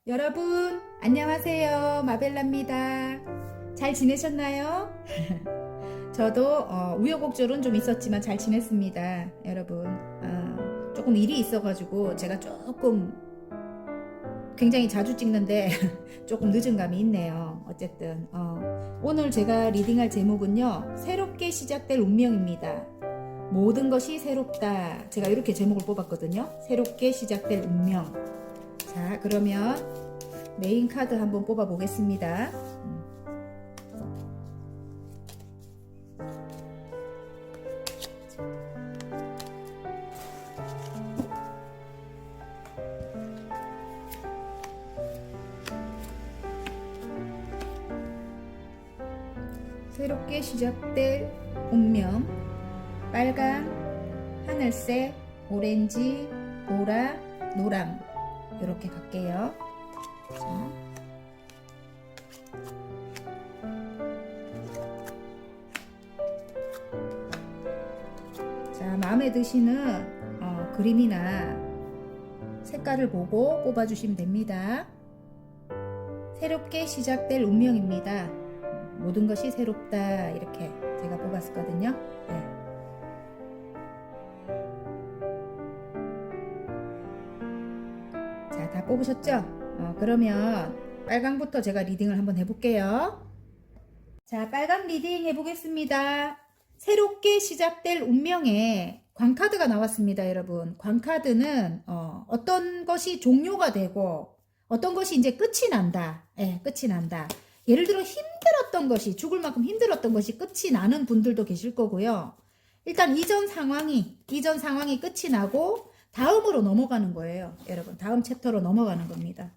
여러분, 안녕하세요. 마벨라입니다. 잘 지내셨나요? 저도 우여곡절은 좀 있었지만 잘 지냈습니다. 여러분, 조금 일이 있어가지고 제가 조금 굉장히 자주 찍는데 조금 늦은 감이 있네요. 어쨌든 오늘 제가 리딩할 제목은요, 새롭게 시작될 운명입니다. 모든 것이 새롭다. 제가 이렇게 제목을 뽑았거든요. 새롭게 시작될 운명. 자, 그러면 메인 카드 한번 뽑아 보겠습니다. 새롭게 시작될 운명. 빨강, 하늘색, 오렌지, 보라, 노랑. 이렇게 갈게요. 자, 마음에 드시는 그림이나 색깔을 보고 뽑아주시면 됩니다. 새롭게 시작될 운명입니다. 모든 것이 새롭다. 이렇게 제가 뽑았었거든요. 네. 자, 다 뽑으셨죠? 그러면 빨강부터 제가 리딩을 한번 해볼게요. 자, 빨강 리딩 해보겠습니다. 새롭게 시작될 운명에 광카드가 나왔습니다, 여러분. 광카드는 어떤 것이 종료가 되고 어떤 것이 이제 끝이 난다. 예, 끝이 난다. 예를 들어 힘들었던 것이, 죽을 만큼 힘들었던 것이 끝이 나는 분들도 계실 거고요. 일단 이전 상황이 끝이 나고 다음으로 넘어가는 거예요. 여러분, 다음 챕터로 넘어가는 겁니다.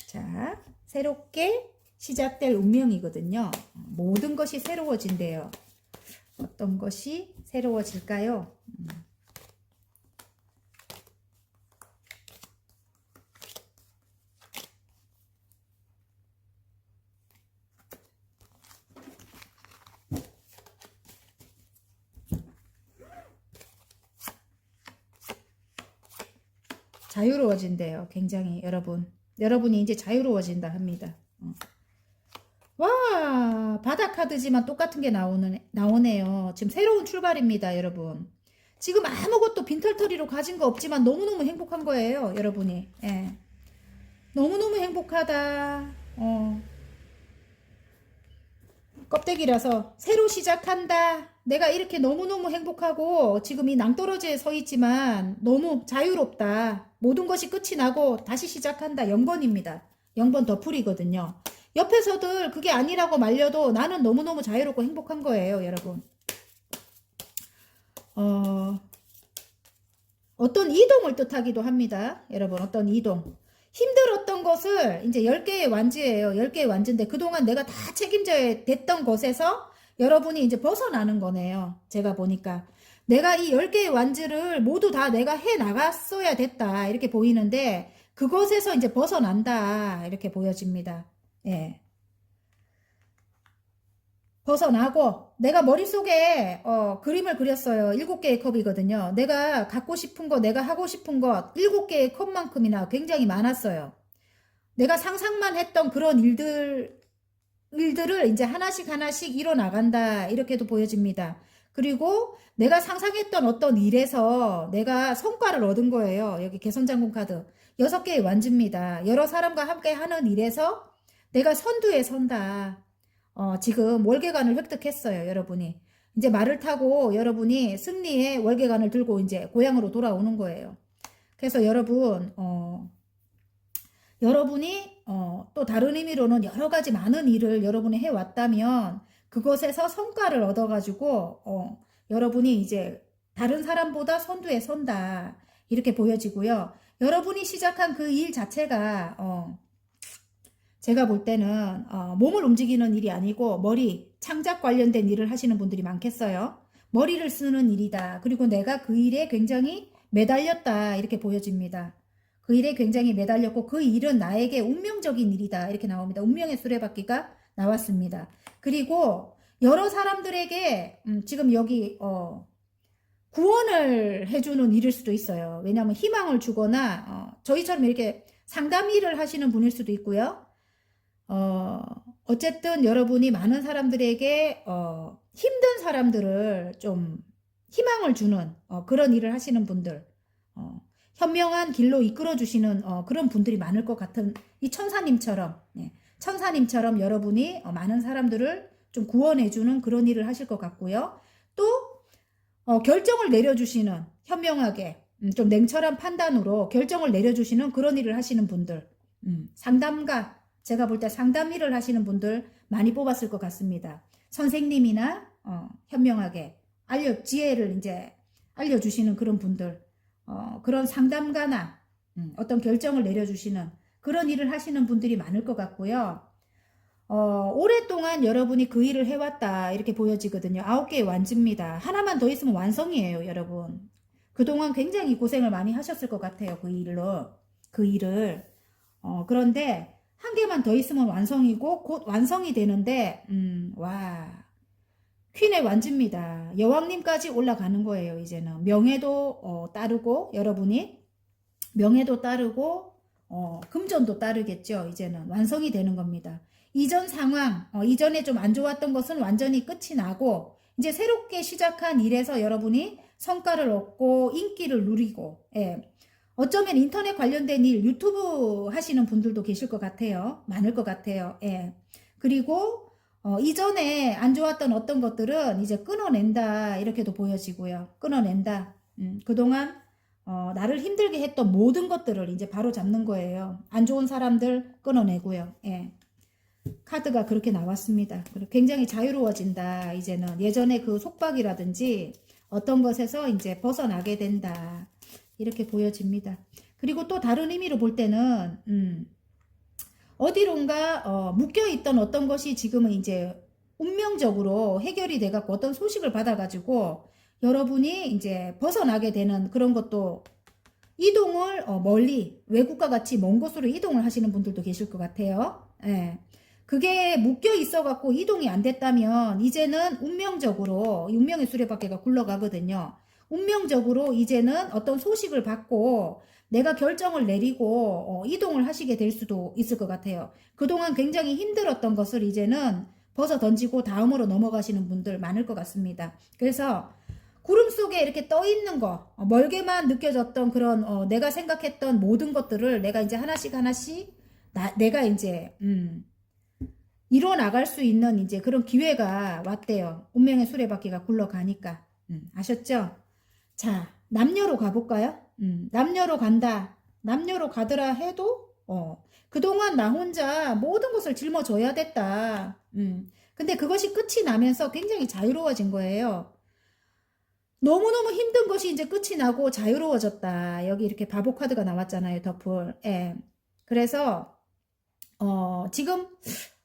자, 새롭게 시작될 운명이거든요. 모든 것이 새로워진대요. 어떤 것이 새로워질까요? 자유로워진대요. 굉장히 여러분이 이제 자유로워진다 합니다. 와, 바다 카드지만 똑같은 게 나오네요. 지금 새로운 출발입니다, 여러분. 지금 아무것도 빈털터리로 가진 거 없지만 너무너무 행복한 거예요, 여러분이. 예. 너무너무 행복하다. 껍데기라서 새로 시작한다. 내가 이렇게 너무너무 행복하고 지금 이 낭떠러지에 서 있지만 너무 자유롭다. 모든 것이 끝이 나고 다시 시작한다. 0번입니다. 0번 더풀이거든요. 옆에서들 그게 아니라고 말려도 나는 너무너무 자유롭고 행복한 거예요, 여러분. 어떤 이동을 뜻하기도 합니다. 여러분, 어떤 이동. 힘들었던 것을 이제 10개의 완주예요. 10개의 완주인데 그동안 내가 다 책임져야 됐던 것에서 여러분이 이제 벗어나는 거네요. 제가 보니까. 내가 이 10개의 완주를 모두 다 내가 해 나갔어야 됐다. 이렇게 보이는데 그것에서 이제 벗어난다. 이렇게 보여집니다. 예. 벗어나고 내가 머릿속에 그림을 그렸어요. 7개의 컵이거든요. 내가 갖고 싶은 거, 내가 하고 싶은 것 7개의 컵만큼이나 굉장히 많았어요. 내가 상상만 했던 그런 일들을 이제 하나씩 하나씩 이뤄나간다. 이렇게도 보여집니다. 그리고 내가 상상했던 어떤 일에서 내가 성과를 얻은 거예요. 여기 개선장군 카드 6개의 완주입니다. 여러 사람과 함께 하는 일에서 내가 선두에 선다. 지금 월계관을 획득했어요, 여러분이. 이제 말을 타고 여러분이 승리의 월계관을 들고 이제 고향으로 돌아오는 거예요. 그래서 여러분이 또 다른 의미로는 여러 가지 많은 일을 여러분이 해왔다면 그것에서 성과를 얻어가지고 여러분이 이제 다른 사람보다 선두에 선다. 이렇게 보여지고요. 여러분이 시작한 그 일 자체가 제가 볼 때는 몸을 움직이는 일이 아니고 머리, 창작 관련된 일을 하시는 분들이 많겠어요. 머리를 쓰는 일이다. 그리고 내가 그 일에 굉장히 매달렸다. 이렇게 보여집니다. 그 일에 굉장히 매달렸고 그 일은 나에게 운명적인 일이다. 이렇게 나옵니다. 운명의 수레바퀴가 나왔습니다. 그리고 여러 사람들에게 지금 여기 구원을 해주는 일일 수도 있어요. 왜냐하면 희망을 주거나 저희처럼 이렇게 상담 일을 하시는 분일 수도 있고요. 어쨌든 여러분이 많은 사람들에게 힘든 사람들을 좀 희망을 주는 그런 일을 하시는 분들, 현명한 길로 이끌어 주시는 그런 분들이 많을 것 같은 이 천사님처럼, 천사님처럼 여러분이 많은 사람들을 좀 구원해 주는 그런 일을 하실 것 같고요. 또 결정을 내려주시는, 현명하게 좀 냉철한 판단으로 결정을 내려주시는 그런 일을 하시는 분들, 상담가, 제가 볼 때 상담 일을 하시는 분들 많이 뽑았을 것 같습니다. 선생님이나 현명하게 지혜를 이제 알려주시는 그런 분들, 그런 상담가나 어떤 결정을 내려주시는 그런 일을 하시는 분들이 많을 것 같고요. 오랫동안 여러분이 그 일을 해왔다 이렇게 보여지거든요. 9개의 완지입니다. 하나만 더 있으면 완성이에요, 여러분. 그동안 굉장히 고생을 많이 하셨을 것 같아요, 그 일을. 그런데 한 개만 더 있으면 완성이고 곧 완성이 되는데 와, 퀸의 완지입니다. 여왕님까지 올라가는 거예요. 이제는 명예도 따르고, 여러분이 명예도 따르고 금전도 따르겠죠. 이제는 완성이 되는 겁니다. 이전 상황, 이전에 좀 안 좋았던 것은 완전히 끝이 나고 이제 새롭게 시작한 일에서 여러분이 성과를 얻고 인기를 누리고, 어쩌면 인터넷 관련된 일, 유튜브 하시는 분들도 계실 것 같아요. 많을 것 같아요. 그리고 이전에 안 좋았던 어떤 것들은 이제 끊어낸다 이렇게도 보여지고요. 끊어낸다. 그동안 나를 힘들게 했던 모든 것들을 이제 바로 잡는 거예요. 안 좋은 사람들 끊어내고요. 카드가 그렇게 나왔습니다. 굉장히 자유로워진다. 이제는 예전에 그 속박이라든지 어떤 것에서 이제 벗어나게 된다. 이렇게 보여집니다. 그리고 또 다른 의미로 볼 때는 어디론가 묶여있던 어떤 것이 지금은 이제 운명적으로 해결이 돼갖고 어떤 소식을 받아가지고 여러분이 이제 벗어나게 되는 그런 것도, 이동을 멀리 외국과 같이 먼 곳으로 이동을 하시는 분들도 계실 것 같아요. 그게 묶여 있어갖고 이동이 안 됐다면 이제는 운명적으로, 운명의 수레바퀴가 굴러가거든요. 운명적으로 이제는 어떤 소식을 받고 내가 결정을 내리고 이동을 하시게 될 수도 있을 것 같아요. 그동안 굉장히 힘들었던 것을 이제는 벗어 던지고 다음으로 넘어가시는 분들 많을 것 같습니다. 그래서 구름 속에 이렇게 떠 있는 거, 멀게만 느껴졌던 그런 내가 생각했던 모든 것들을 내가 이제 하나씩 내가 이제 이뤄나갈 수 있는 이제 그런 기회가 왔대요. 운명의 수레바퀴가 굴러가니까. 아셨죠? 자, 남녀로 가볼까요? 남녀로 간다. 남녀로 가더라 해도, 그동안 나 혼자 모든 것을 짊어져야 됐다. 근데 그것이 끝이 나면서 굉장히 자유로워진 거예요. 너무너무 힘든 것이 이제 끝이 나고 자유로워졌다. 여기 이렇게 바보 카드가 나왔잖아요, 더풀. 그래서, 지금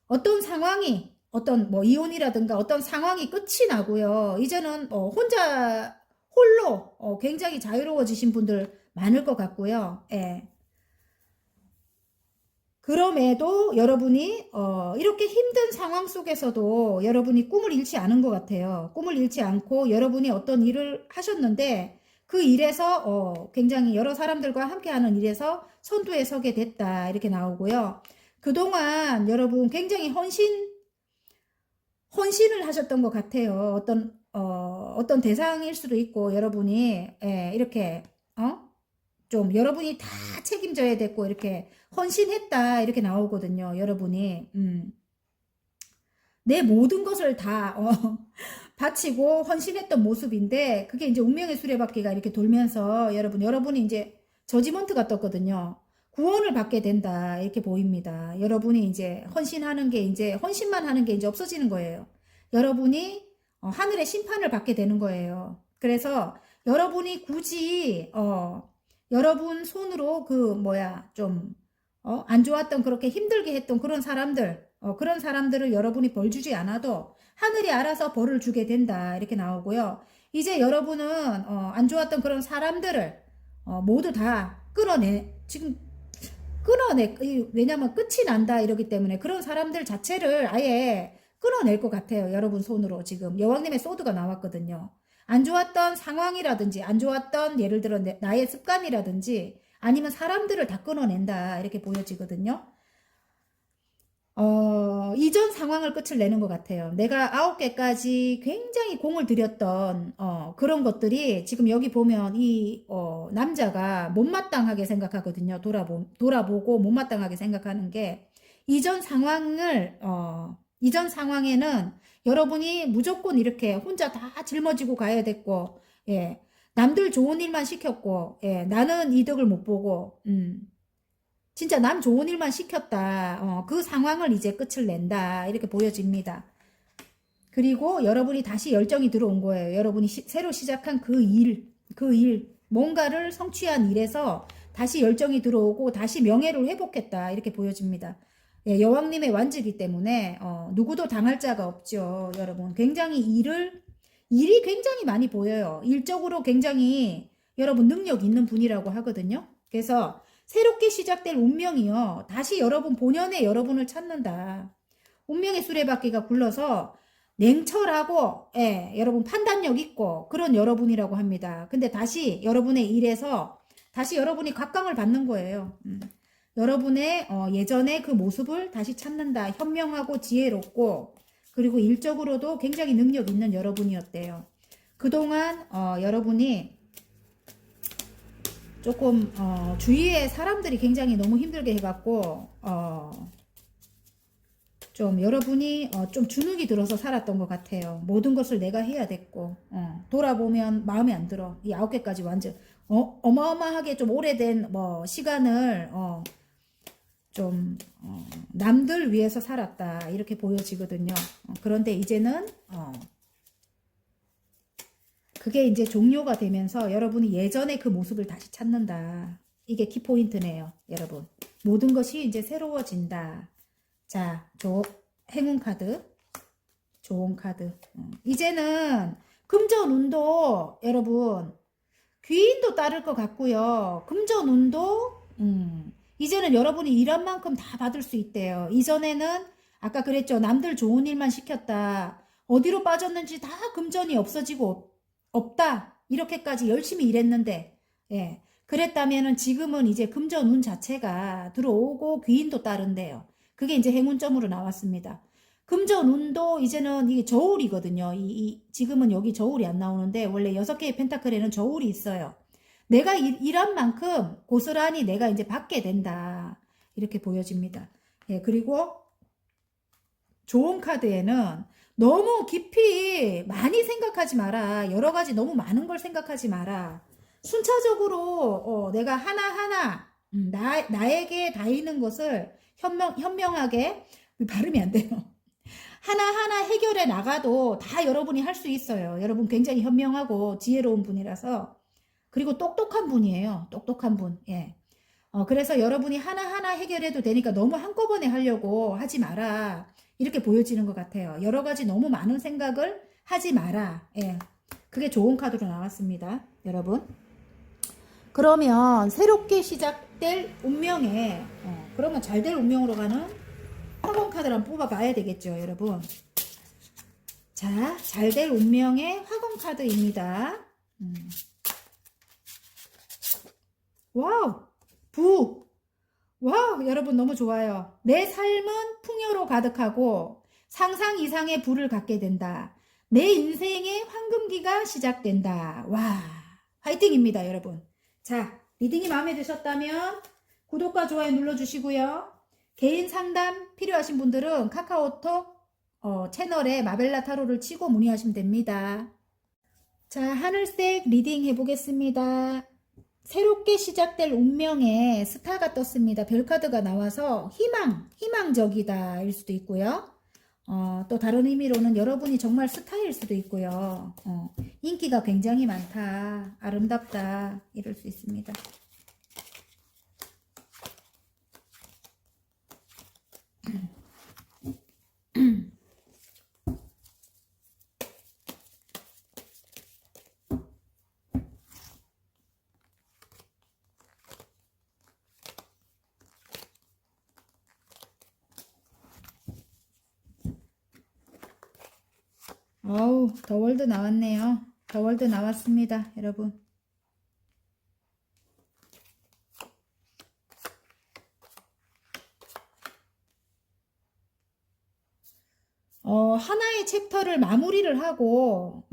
어떤 상황이, 어떤 뭐 이혼이라든가 어떤 상황이 끝이 나고요. 이제는 홀로 굉장히 자유로워지신 분들 많을 것 같고요. 그럼에도 여러분이 이렇게 힘든 상황 속에서도 여러분이 꿈을 잃지 않은 것 같아요. 꿈을 잃지 않고 여러분이 어떤 일을 하셨는데 그 일에서 굉장히 여러 사람들과 함께하는 일에서 선두에 서게 됐다 이렇게 나오고요. 그동안 여러분 굉장히 헌신을 하셨던 것 같아요. 어떤 대상일 수도 있고 여러분이 이렇게 좀 여러분이 다 책임져야 됐고 이렇게 헌신했다 이렇게 나오거든요. 여러분이 내 모든 것을 다 바치고 헌신했던 모습인데 그게 이제 운명의 수레바퀴가 이렇게 돌면서 여러분이 이제 저지먼트가 떴거든요. 구원을 받게 된다 이렇게 보입니다. 여러분이 이제 헌신하는 게 이제 헌신만 하는 게 이제 없어지는 거예요. 여러분이 하늘의 심판을 받게 되는 거예요. 그래서 여러분이 굳이 여러분 손으로 좀 안 좋았던 그렇게 힘들게 했던 그런 사람들을 여러분이 벌 주지 않아도 하늘이 알아서 벌을 주게 된다 이렇게 나오고요. 이제 여러분은 안 좋았던 그런 사람들을 모두 다 왜냐면 끝이 난다 이러기 때문에 그런 사람들 자체를 아예 끊어낼 것 같아요. 여러분 손으로 지금 여왕님의 소드가 나왔거든요. 안 좋았던 상황이라든지 안 좋았던 예를 들어 나의 습관이라든지 아니면 사람들을 다 끊어낸다 이렇게 보여지거든요. 이전 상황을 끝을 내는 것 같아요. 내가 9개까지 굉장히 공을 들였던, 그런 것들이 지금 여기 보면 이, 남자가 못마땅하게 생각하거든요. 돌아보고 못마땅하게 생각하는 게, 이전 상황에는 여러분이 무조건 이렇게 혼자 다 짊어지고 가야 됐고, 예, 남들 좋은 일만 시켰고, 예, 나는 이득을 못 보고, 진짜 남 좋은 일만 시켰다. 그 상황을 이제 끝을 낸다. 이렇게 보여집니다. 그리고 여러분이 다시 열정이 들어온 거예요. 여러분이 새로 시작한 그 일, 뭔가를 성취한 일에서 다시 열정이 들어오고 다시 명예를 회복했다. 이렇게 보여집니다. 예, 여왕님의 완주이기 때문에 누구도 당할 자가 없죠. 여러분 굉장히 일이 굉장히 많이 보여요. 일적으로 굉장히 여러분 능력 있는 분이라고 하거든요. 그래서 새롭게 시작될 운명이요. 다시 여러분 본연의 여러분을 찾는다. 운명의 수레바퀴가 굴러서 냉철하고 예, 여러분 판단력 있고 그런 여러분이라고 합니다. 근데 다시 여러분의 일에서 다시 여러분이 각광을 받는 거예요. 여러분의 예전의 그 모습을 다시 찾는다. 현명하고 지혜롭고 그리고 일적으로도 굉장히 능력 있는 여러분이었대요. 그동안 여러분이 조금 주위에 사람들이 굉장히 너무 힘들게 해갖고 좀 여러분이 좀 주눅이 들어서 살았던 것 같아요. 모든 것을 내가 해야 됐고 돌아보면 마음에 안 들어. 이 9개까지 완전 어마어마하게 좀 오래된 뭐 시간을 좀 남들 위해서 살았다 이렇게 보여지거든요. 그런데 이제는 그게 이제 종료가 되면서 여러분이 예전의 그 모습을 다시 찾는다. 이게 키포인트네요, 여러분. 모든 것이 이제 새로워진다. 자, 행운 카드. 좋은 카드. 이제는 금전운도 여러분 귀인도 따를 것 같고요. 금전운도 이제는 여러분이 일한 만큼 다 받을 수 있대요. 이전에는 아까 그랬죠. 남들 좋은 일만 시켰다. 어디로 빠졌는지 다 금전이 없어지고 없다. 이렇게까지 열심히 일했는데, 예. 그랬다면은 지금은 이제 금전운 자체가 들어오고 귀인도 따른대요. 그게 이제 행운점으로 나왔습니다. 금전운도 이제는 이게 저울이거든요. 지금은 여기 저울이 안 나오는데, 원래 6개의 펜타클에는 저울이 있어요. 내가 일한 만큼 고스란히 내가 이제 받게 된다. 이렇게 보여집니다. 예, 그리고 좋은 카드에는 너무 깊이 많이 생각하지 마라. 여러 가지 너무 많은 걸 생각하지 마라. 순차적으로 내가 하나하나 나에게 닿이는 것을 현명하게 발음이 안 돼요. 하나하나 해결해 나가도 다 여러분이 할 수 있어요. 여러분 굉장히 현명하고 지혜로운 분이라서 그리고 똑똑한 분이에요. 똑똑한 분. 예. 그래서 여러분이 하나하나 해결해도 되니까 너무 한꺼번에 하려고 하지 마라. 이렇게 보여지는 것 같아요. 여러 가지 너무 많은 생각을 하지 마라. 예. 그게 좋은 카드로 나왔습니다. 여러분. 그러면 새롭게 시작될 운명에, 그러면 잘 될 운명으로 가는 화공 카드를 한번 뽑아봐야 되겠죠, 여러분. 자, 잘 될 운명의 화공 카드입니다. 와우! 와우! 여러분 너무 좋아요. 내 삶은 풍요로 가득하고 상상 이상의 부를 갖게 된다. 내 인생의 황금기가 시작된다. 와! 화이팅입니다, 여러분. 자, 리딩이 마음에 드셨다면 구독과 좋아요 눌러주시고요. 개인 상담 필요하신 분들은 카카오톡 채널에 마벨라 타로를 치고 문의하시면 됩니다. 자, 하늘색 리딩 해보겠습니다. 새롭게 시작될 운명에 스타가 떴습니다. 별카드가 나와서 희망적이다 일 수도 있고요. 또 다른 의미로는 여러분이 정말 스타일 수도 있고요. 인기가 굉장히 많다, 아름답다 이럴 수 있습니다. 아우, 더 월드 나왔네요. 더 월드 나왔습니다, 여러분. 하나의 챕터를 마무리를 하고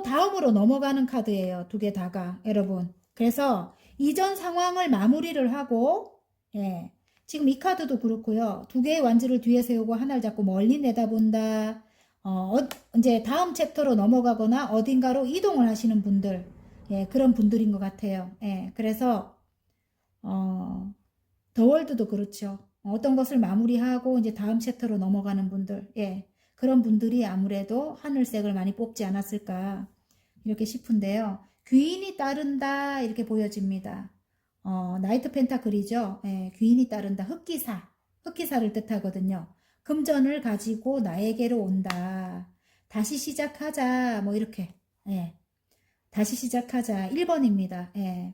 다음으로 넘어가는 카드예요. 두 개 다가, 여러분. 그래서 이전 상황을 마무리를 하고, 예. 지금 이 카드도 그렇고요. 두 개의 완지를 뒤에 세우고 하나를 잡고 멀리 내다본다. 이제 다음 챕터로 넘어가거나 어딘가로 이동을 하시는 분들, 예, 그런 분들인 것 같아요. 예, 그래서, 더 월드도 그렇죠. 어떤 것을 마무리하고 이제 다음 챕터로 넘어가는 분들, 예, 그런 분들이 아무래도 하늘색을 많이 뽑지 않았을까 이렇게 싶은데요. 귀인이 따른다 이렇게 보여집니다. 나이트 펜타클이죠. 예, 귀인이 따른다. 흑기사를 뜻하거든요. 금전을 가지고 나에게로 온다. 다시 시작하자. 뭐 이렇게. 예, 다시 시작하자. 1번입니다. 예.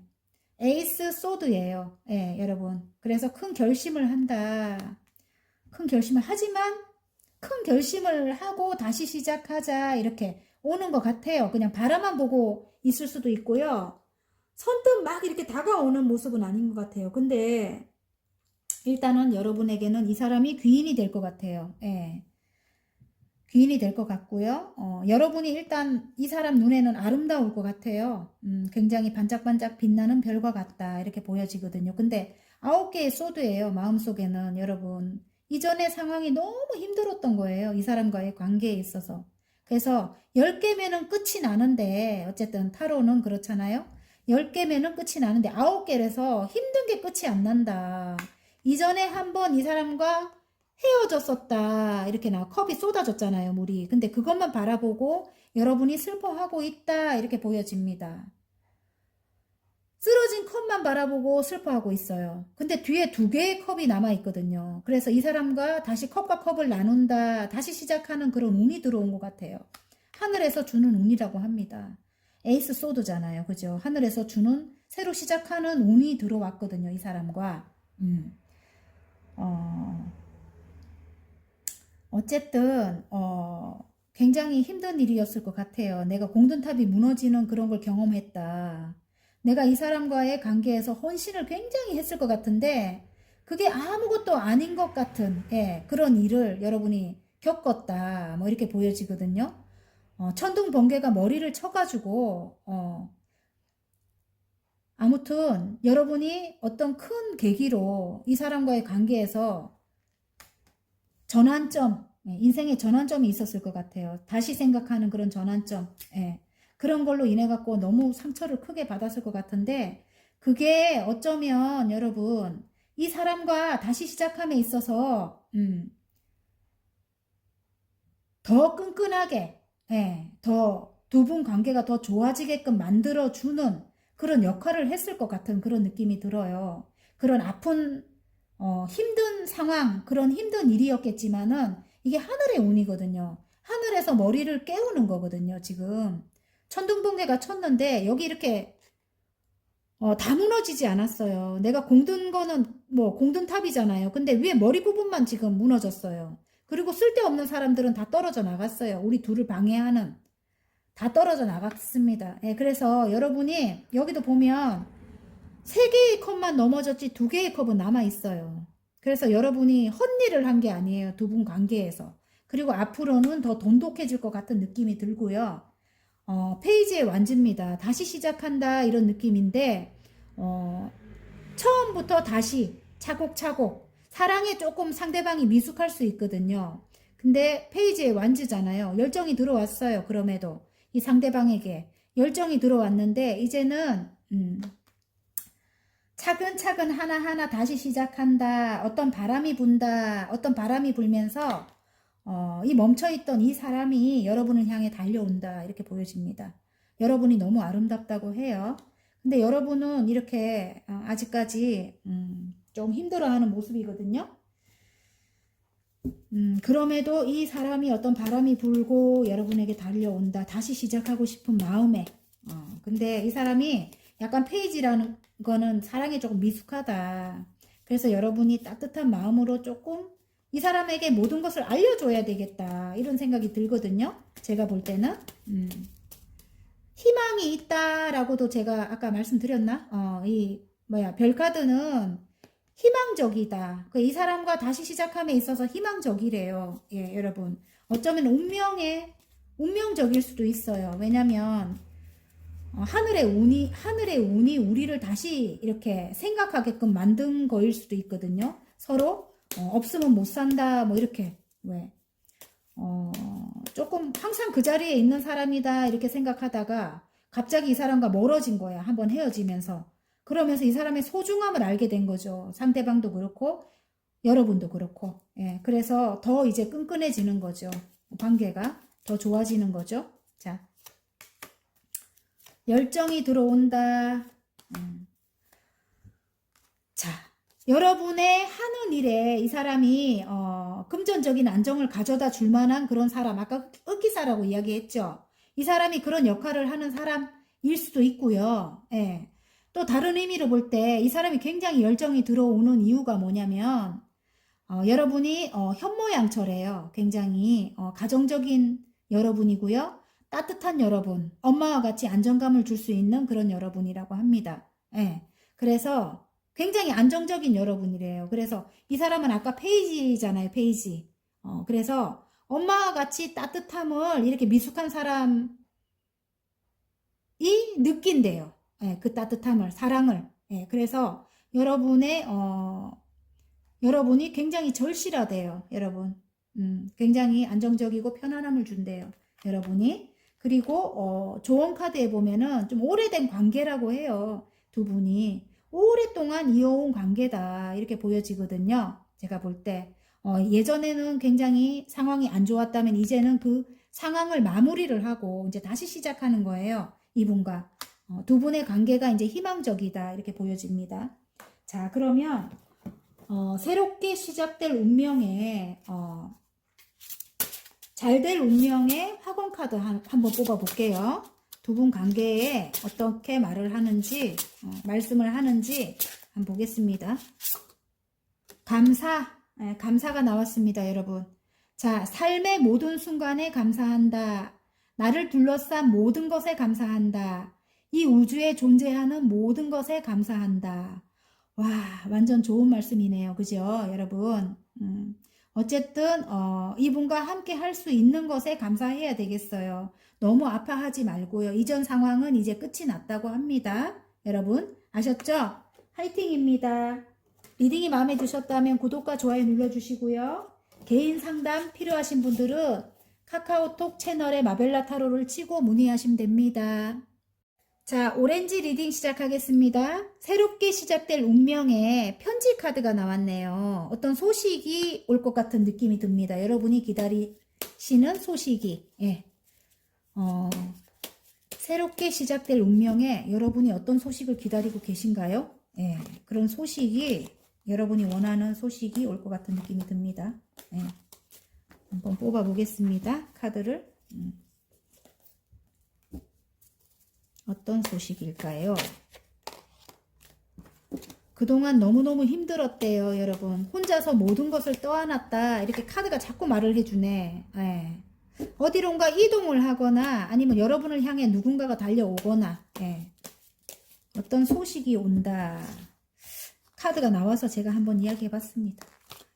에이스 소드예요. 예, 여러분. 그래서 큰 결심을 한다. 하지만 큰 결심을 하고 다시 시작하자 이렇게 오는 것 같아요. 그냥 바라만 보고 있을 수도 있고요. 선뜻 막 이렇게 다가오는 모습은 아닌 것 같아요. 근데 일단은 여러분에게는 이 사람이 귀인이 될 것 같아요. 예. 귀인이 될 것 같고요. 여러분이 일단 이 사람 눈에는 아름다울 것 같아요. 굉장히 반짝반짝 빛나는 별과 같다. 이렇게 보여지거든요. 근데 9개의 소드예요. 마음속에는 여러분. 이전의 상황이 너무 힘들었던 거예요. 이 사람과의 관계에 있어서. 그래서 10개면은 끝이 나는데 어쨌든 타로는 그렇잖아요. 10개면은 끝이 나는데 9개라서 힘든 게 끝이 안 난다. 이전에 한번 이 사람과 헤어졌었다. 이렇게 컵이 쏟아졌잖아요, 물이. 근데 그것만 바라보고 여러분이 슬퍼하고 있다. 이렇게 보여집니다. 쓰러진 컵만 바라보고 슬퍼하고 있어요. 근데 뒤에 2개의 컵이 남아있거든요. 그래서 이 사람과 다시 컵과 컵을 나눈다. 다시 시작하는 그런 운이 들어온 것 같아요. 하늘에서 주는 운이라고 합니다. 에이스 소드잖아요. 그죠? 하늘에서 주는 새로 시작하는 운이 들어왔거든요. 이 사람과. 어쨌든 굉장히 힘든 일이었을 것 같아요. 내가 공든탑이 무너지는 그런 걸 경험했다. 내가 이 사람과의 관계에서 헌신을 굉장히 했을 것 같은데 그게 아무것도 아닌 것 같은, 예, 그런 일을 여러분이 겪었다. 뭐 이렇게 보여지거든요. 천둥 번개가 머리를 쳐가지고 아무튼 여러분이 어떤 큰 계기로 이 사람과의 관계에서 전환점, 인생의 전환점이 있었을 것 같아요. 다시 생각하는 그런 전환점, 예. 그런 걸로 인해 갖고 너무 상처를 크게 받았을 것 같은데 그게 어쩌면 여러분 이 사람과 다시 시작함에 있어서 더 끈끈하게, 예, 더 두 분 관계가 더 좋아지게끔 만들어주는 그런 역할을 했을 것 같은 그런 느낌이 들어요. 그런 아픈 힘든 상황, 그런 힘든 일이었겠지만은 이게 하늘의 운이거든요. 하늘에서 머리를 깨우는 거거든요, 지금. 천둥번개가 쳤는데 여기 이렇게 다 무너지지 않았어요. 내가 공든 거는 뭐 공든탑이잖아요. 근데 위에 머리 부분만 지금 무너졌어요. 그리고 쓸데없는 사람들은 다 떨어져 나갔어요. 우리 둘을 방해하는. 다 떨어져 나갔습니다. 예, 그래서 여러분이 여기도 보면 3개의 컵만 넘어졌지 2개의 컵은 남아있어요. 그래서 여러분이 헛일을 한 게 아니에요. 두 분 관계에서. 그리고 앞으로는 더 돈독해질 것 같은 느낌이 들고요. 페이지의 완지입니다. 다시 시작한다 이런 느낌인데 처음부터 다시 차곡차곡 사랑에 조금 상대방이 미숙할 수 있거든요. 근데 페이지의 완지잖아요. 열정이 들어왔어요. 그럼에도 이 상대방에게 열정이 들어왔는데 이제는 차근차근 하나하나 다시 시작한다. 어떤 바람이 분다. 어떤 바람이 불면서 이 멈춰있던 이 사람이 여러분을 향해 달려온다. 이렇게 보여집니다. 여러분이 너무 아름답다고 해요. 근데 여러분은 이렇게 아직까지 좀 힘들어하는 모습이거든요. 그럼에도 이 사람이 어떤 바람이 불고 여러분에게 달려온다. 다시 시작하고 싶은 마음에. 근데 이 사람이 약간 페이지라는 거는 사랑에 조금 미숙하다. 그래서 여러분이 따뜻한 마음으로 조금 이 사람에게 모든 것을 알려줘야 되겠다. 이런 생각이 들거든요. 제가 볼 때는. 희망이 있다라고도 제가 아까 말씀드렸나? 별카드는 희망적이다. 이 사람과 다시 시작함에 있어서 희망적이래요. 예, 여러분. 어쩌면 운명적일 수도 있어요. 왜냐면, 하늘의 운이 우리를 다시 이렇게 생각하게끔 만든 거일 수도 있거든요. 서로, 없으면 못 산다, 뭐 이렇게, 왜, 조금 항상 그 자리에 있는 사람이다, 이렇게 생각하다가 갑자기 이 사람과 멀어진 거야. 한번 헤어지면서. 그러면서 이 사람의 소중함을 알게 된 거죠. 상대방도 그렇고, 여러분도 그렇고. 예, 그래서 더 이제 끈끈해지는 거죠. 관계가 더 좋아지는 거죠. 자. 열정이 들어온다. 자, 여러분의 하는 일에 이 사람이 금전적인 안정을 가져다 줄 만한 그런 사람, 아까 흑기사라고 이야기했죠. 이 사람이 그런 역할을 하는 사람일 수도 있고요. 예. 또 다른 의미로 볼 때 이 사람이 굉장히 열정이 들어오는 이유가 뭐냐면 여러분이 현모양처래요. 굉장히 가정적인 여러분이고요. 따뜻한 여러분, 엄마와 같이 안정감을 줄 수 있는 그런 여러분이라고 합니다. 예. 그래서 굉장히 안정적인 여러분이래요. 그래서 이 사람은 아까 페이지잖아요, 페이지. 그래서 엄마와 같이 따뜻함을 이렇게 미숙한 사람이 느낀대요. 예, 그 따뜻함을, 사랑을. 예, 그래서 여러분이 굉장히 절실하대요, 여러분. 굉장히 안정적이고 편안함을 준대요, 여러분이. 그리고 조언 카드에 보면은 좀 오래된 관계라고 해요. 두 분이 오랫동안 이어온 관계다 이렇게 보여지거든요. 제가 볼 때 예전에는 굉장히 상황이 안 좋았다면 이제는 그 상황을 마무리를 하고 이제 다시 시작하는 거예요. 이분과 두 분의 관계가 이제 희망적이다 이렇게 보여집니다. 자, 그러면 새롭게 시작될 운명에 잘될 운명의 화권 카드 한번 뽑아볼게요. 두 분 관계에 어떻게 말을 하는지, 말씀을 하는지 한번 보겠습니다. 감사가 나왔습니다, 여러분. 자, 삶의 모든 순간에 감사한다. 나를 둘러싼 모든 것에 감사한다. 이 우주에 존재하는 모든 것에 감사한다. 와, 완전 좋은 말씀이네요. 그죠, 여러분? 어쨌든 이분과 함께 할 수 있는 것에 감사해야 되겠어요. 너무 아파하지 말고요. 이전 상황은 이제 끝이 났다고 합니다. 여러분 아셨죠? 화이팅입니다. 리딩이 마음에 드셨다면 구독과 좋아요 눌러주시고요. 개인 상담 필요하신 분들은 카카오톡 채널에 마벨라 타로를 치고 문의하시면 됩니다. 자, 오렌지 리딩 시작하겠습니다. 새롭게 시작될 운명에 편지 카드가 나왔네요. 어떤 소식이 올 것 같은 느낌이 듭니다. 여러분이 기다리시는 소식이. 예. 새롭게 시작될 운명에 여러분이 어떤 소식을 기다리고 계신가요? 예. 그런 소식이, 여러분이 원하는 소식이 올 것 같은 느낌이 듭니다. 예. 한번 뽑아 보겠습니다. 카드를. 어떤 소식일까요? 그동안 너무너무 힘들었대요, 여러분. 혼자서 모든 것을 떠안았다. 이렇게 카드가 자꾸 말을 해주네. 예. 어디론가 이동을 하거나 아니면 여러분을 향해 누군가가 달려오거나 어떤 소식이 온다. 카드가 나와서 제가 한번 이야기해 봤습니다.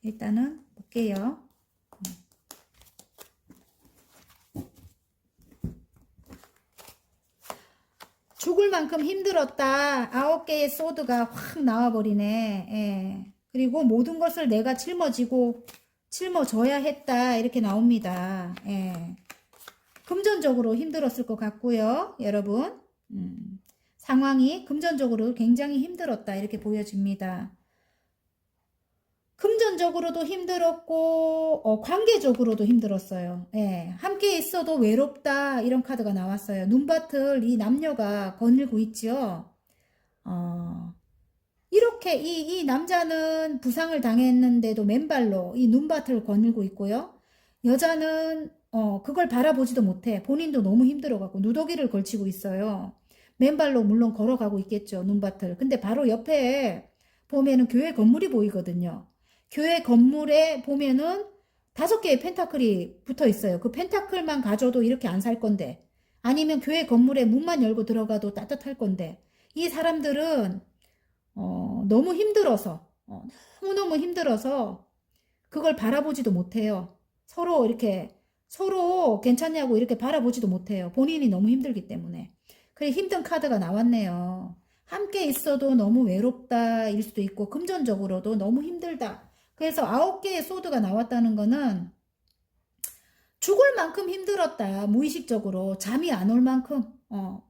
일단은 볼게요. 죽을 만큼 힘들었다. 9개의 소드가 확 나와버리네. 예. 그리고 모든 것을 내가 짊어져야 했다. 이렇게 나옵니다. 예. 금전적으로 힘들었을 것 같고요. 여러분. 상황이 금전적으로 굉장히 힘들었다. 이렇게 보여집니다. 금전적으로도 힘들었고 관계적으로도 힘들었어요. 예, 함께 있어도 외롭다 이런 카드가 나왔어요. 눈밭을 이 남녀가 거닐고 있죠. 이렇게 이 남자는 부상을 당했는데도 맨발로 이 눈밭을 거닐고 있고요. 여자는 그걸 바라보지도 못해. 본인도 너무 힘들어갖고 누더기를 걸치고 있어요. 맨발로 물론 걸어가고 있겠죠. 눈밭을. 근데 바로 옆에 보면은 교회 건물이 보이거든요. 교회 건물에 보면은 5개의 펜타클이 붙어 있어요. 그 펜타클만 가져도 이렇게 안 살 건데 아니면 교회 건물에 문만 열고 들어가도 따뜻할 건데 이 사람들은 너무 힘들어서 너무너무 힘들어서 그걸 바라보지도 못해요. 서로 이렇게 서로 괜찮냐고 이렇게 바라보지도 못해요. 본인이 너무 힘들기 때문에. 그래 힘든 카드가 나왔네요. 함께 있어도 너무 외롭다 일 수도 있고 금전적으로도 너무 힘들다. 그래서 9개의 소드가 나왔다는 거는 죽을 만큼 힘들었다. 무의식적으로 잠이 안 올 만큼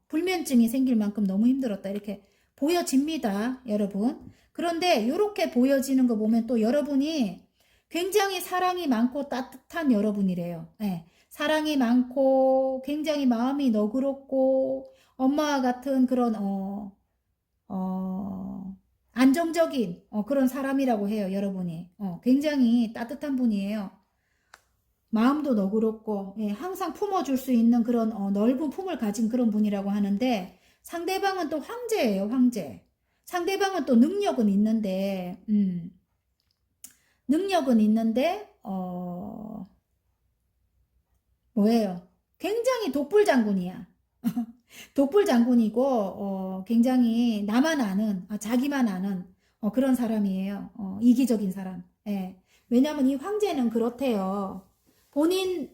불면증이 생길 만큼 너무 힘들었다. 이렇게 보여집니다. 여러분. 그런데 이렇게 보여지는 거 보면 또 여러분이 굉장히 사랑이 많고 따뜻한 여러분이래요. 네. 사랑이 많고 굉장히 마음이 너그럽고 엄마와 같은 그런 안정적인 그런 사람이라고 해요. 여러분이. 굉장히 따뜻한 분이에요. 마음도 너그럽고 예, 항상 품어줄 수 있는 그런 넓은 품을 가진 그런 분이라고 하는데 상대방은 또 황제예요. 황제. 상대방은 또 능력은 있는데 능력은 있는데 뭐예요? 굉장히 독불 장군이야. 독불 장군이고 굉장히 나만 아는 자기만 아는 그런 사람이에요. 이기적인 사람. 예. 왜냐하면 이 황제는 그렇대요. 본인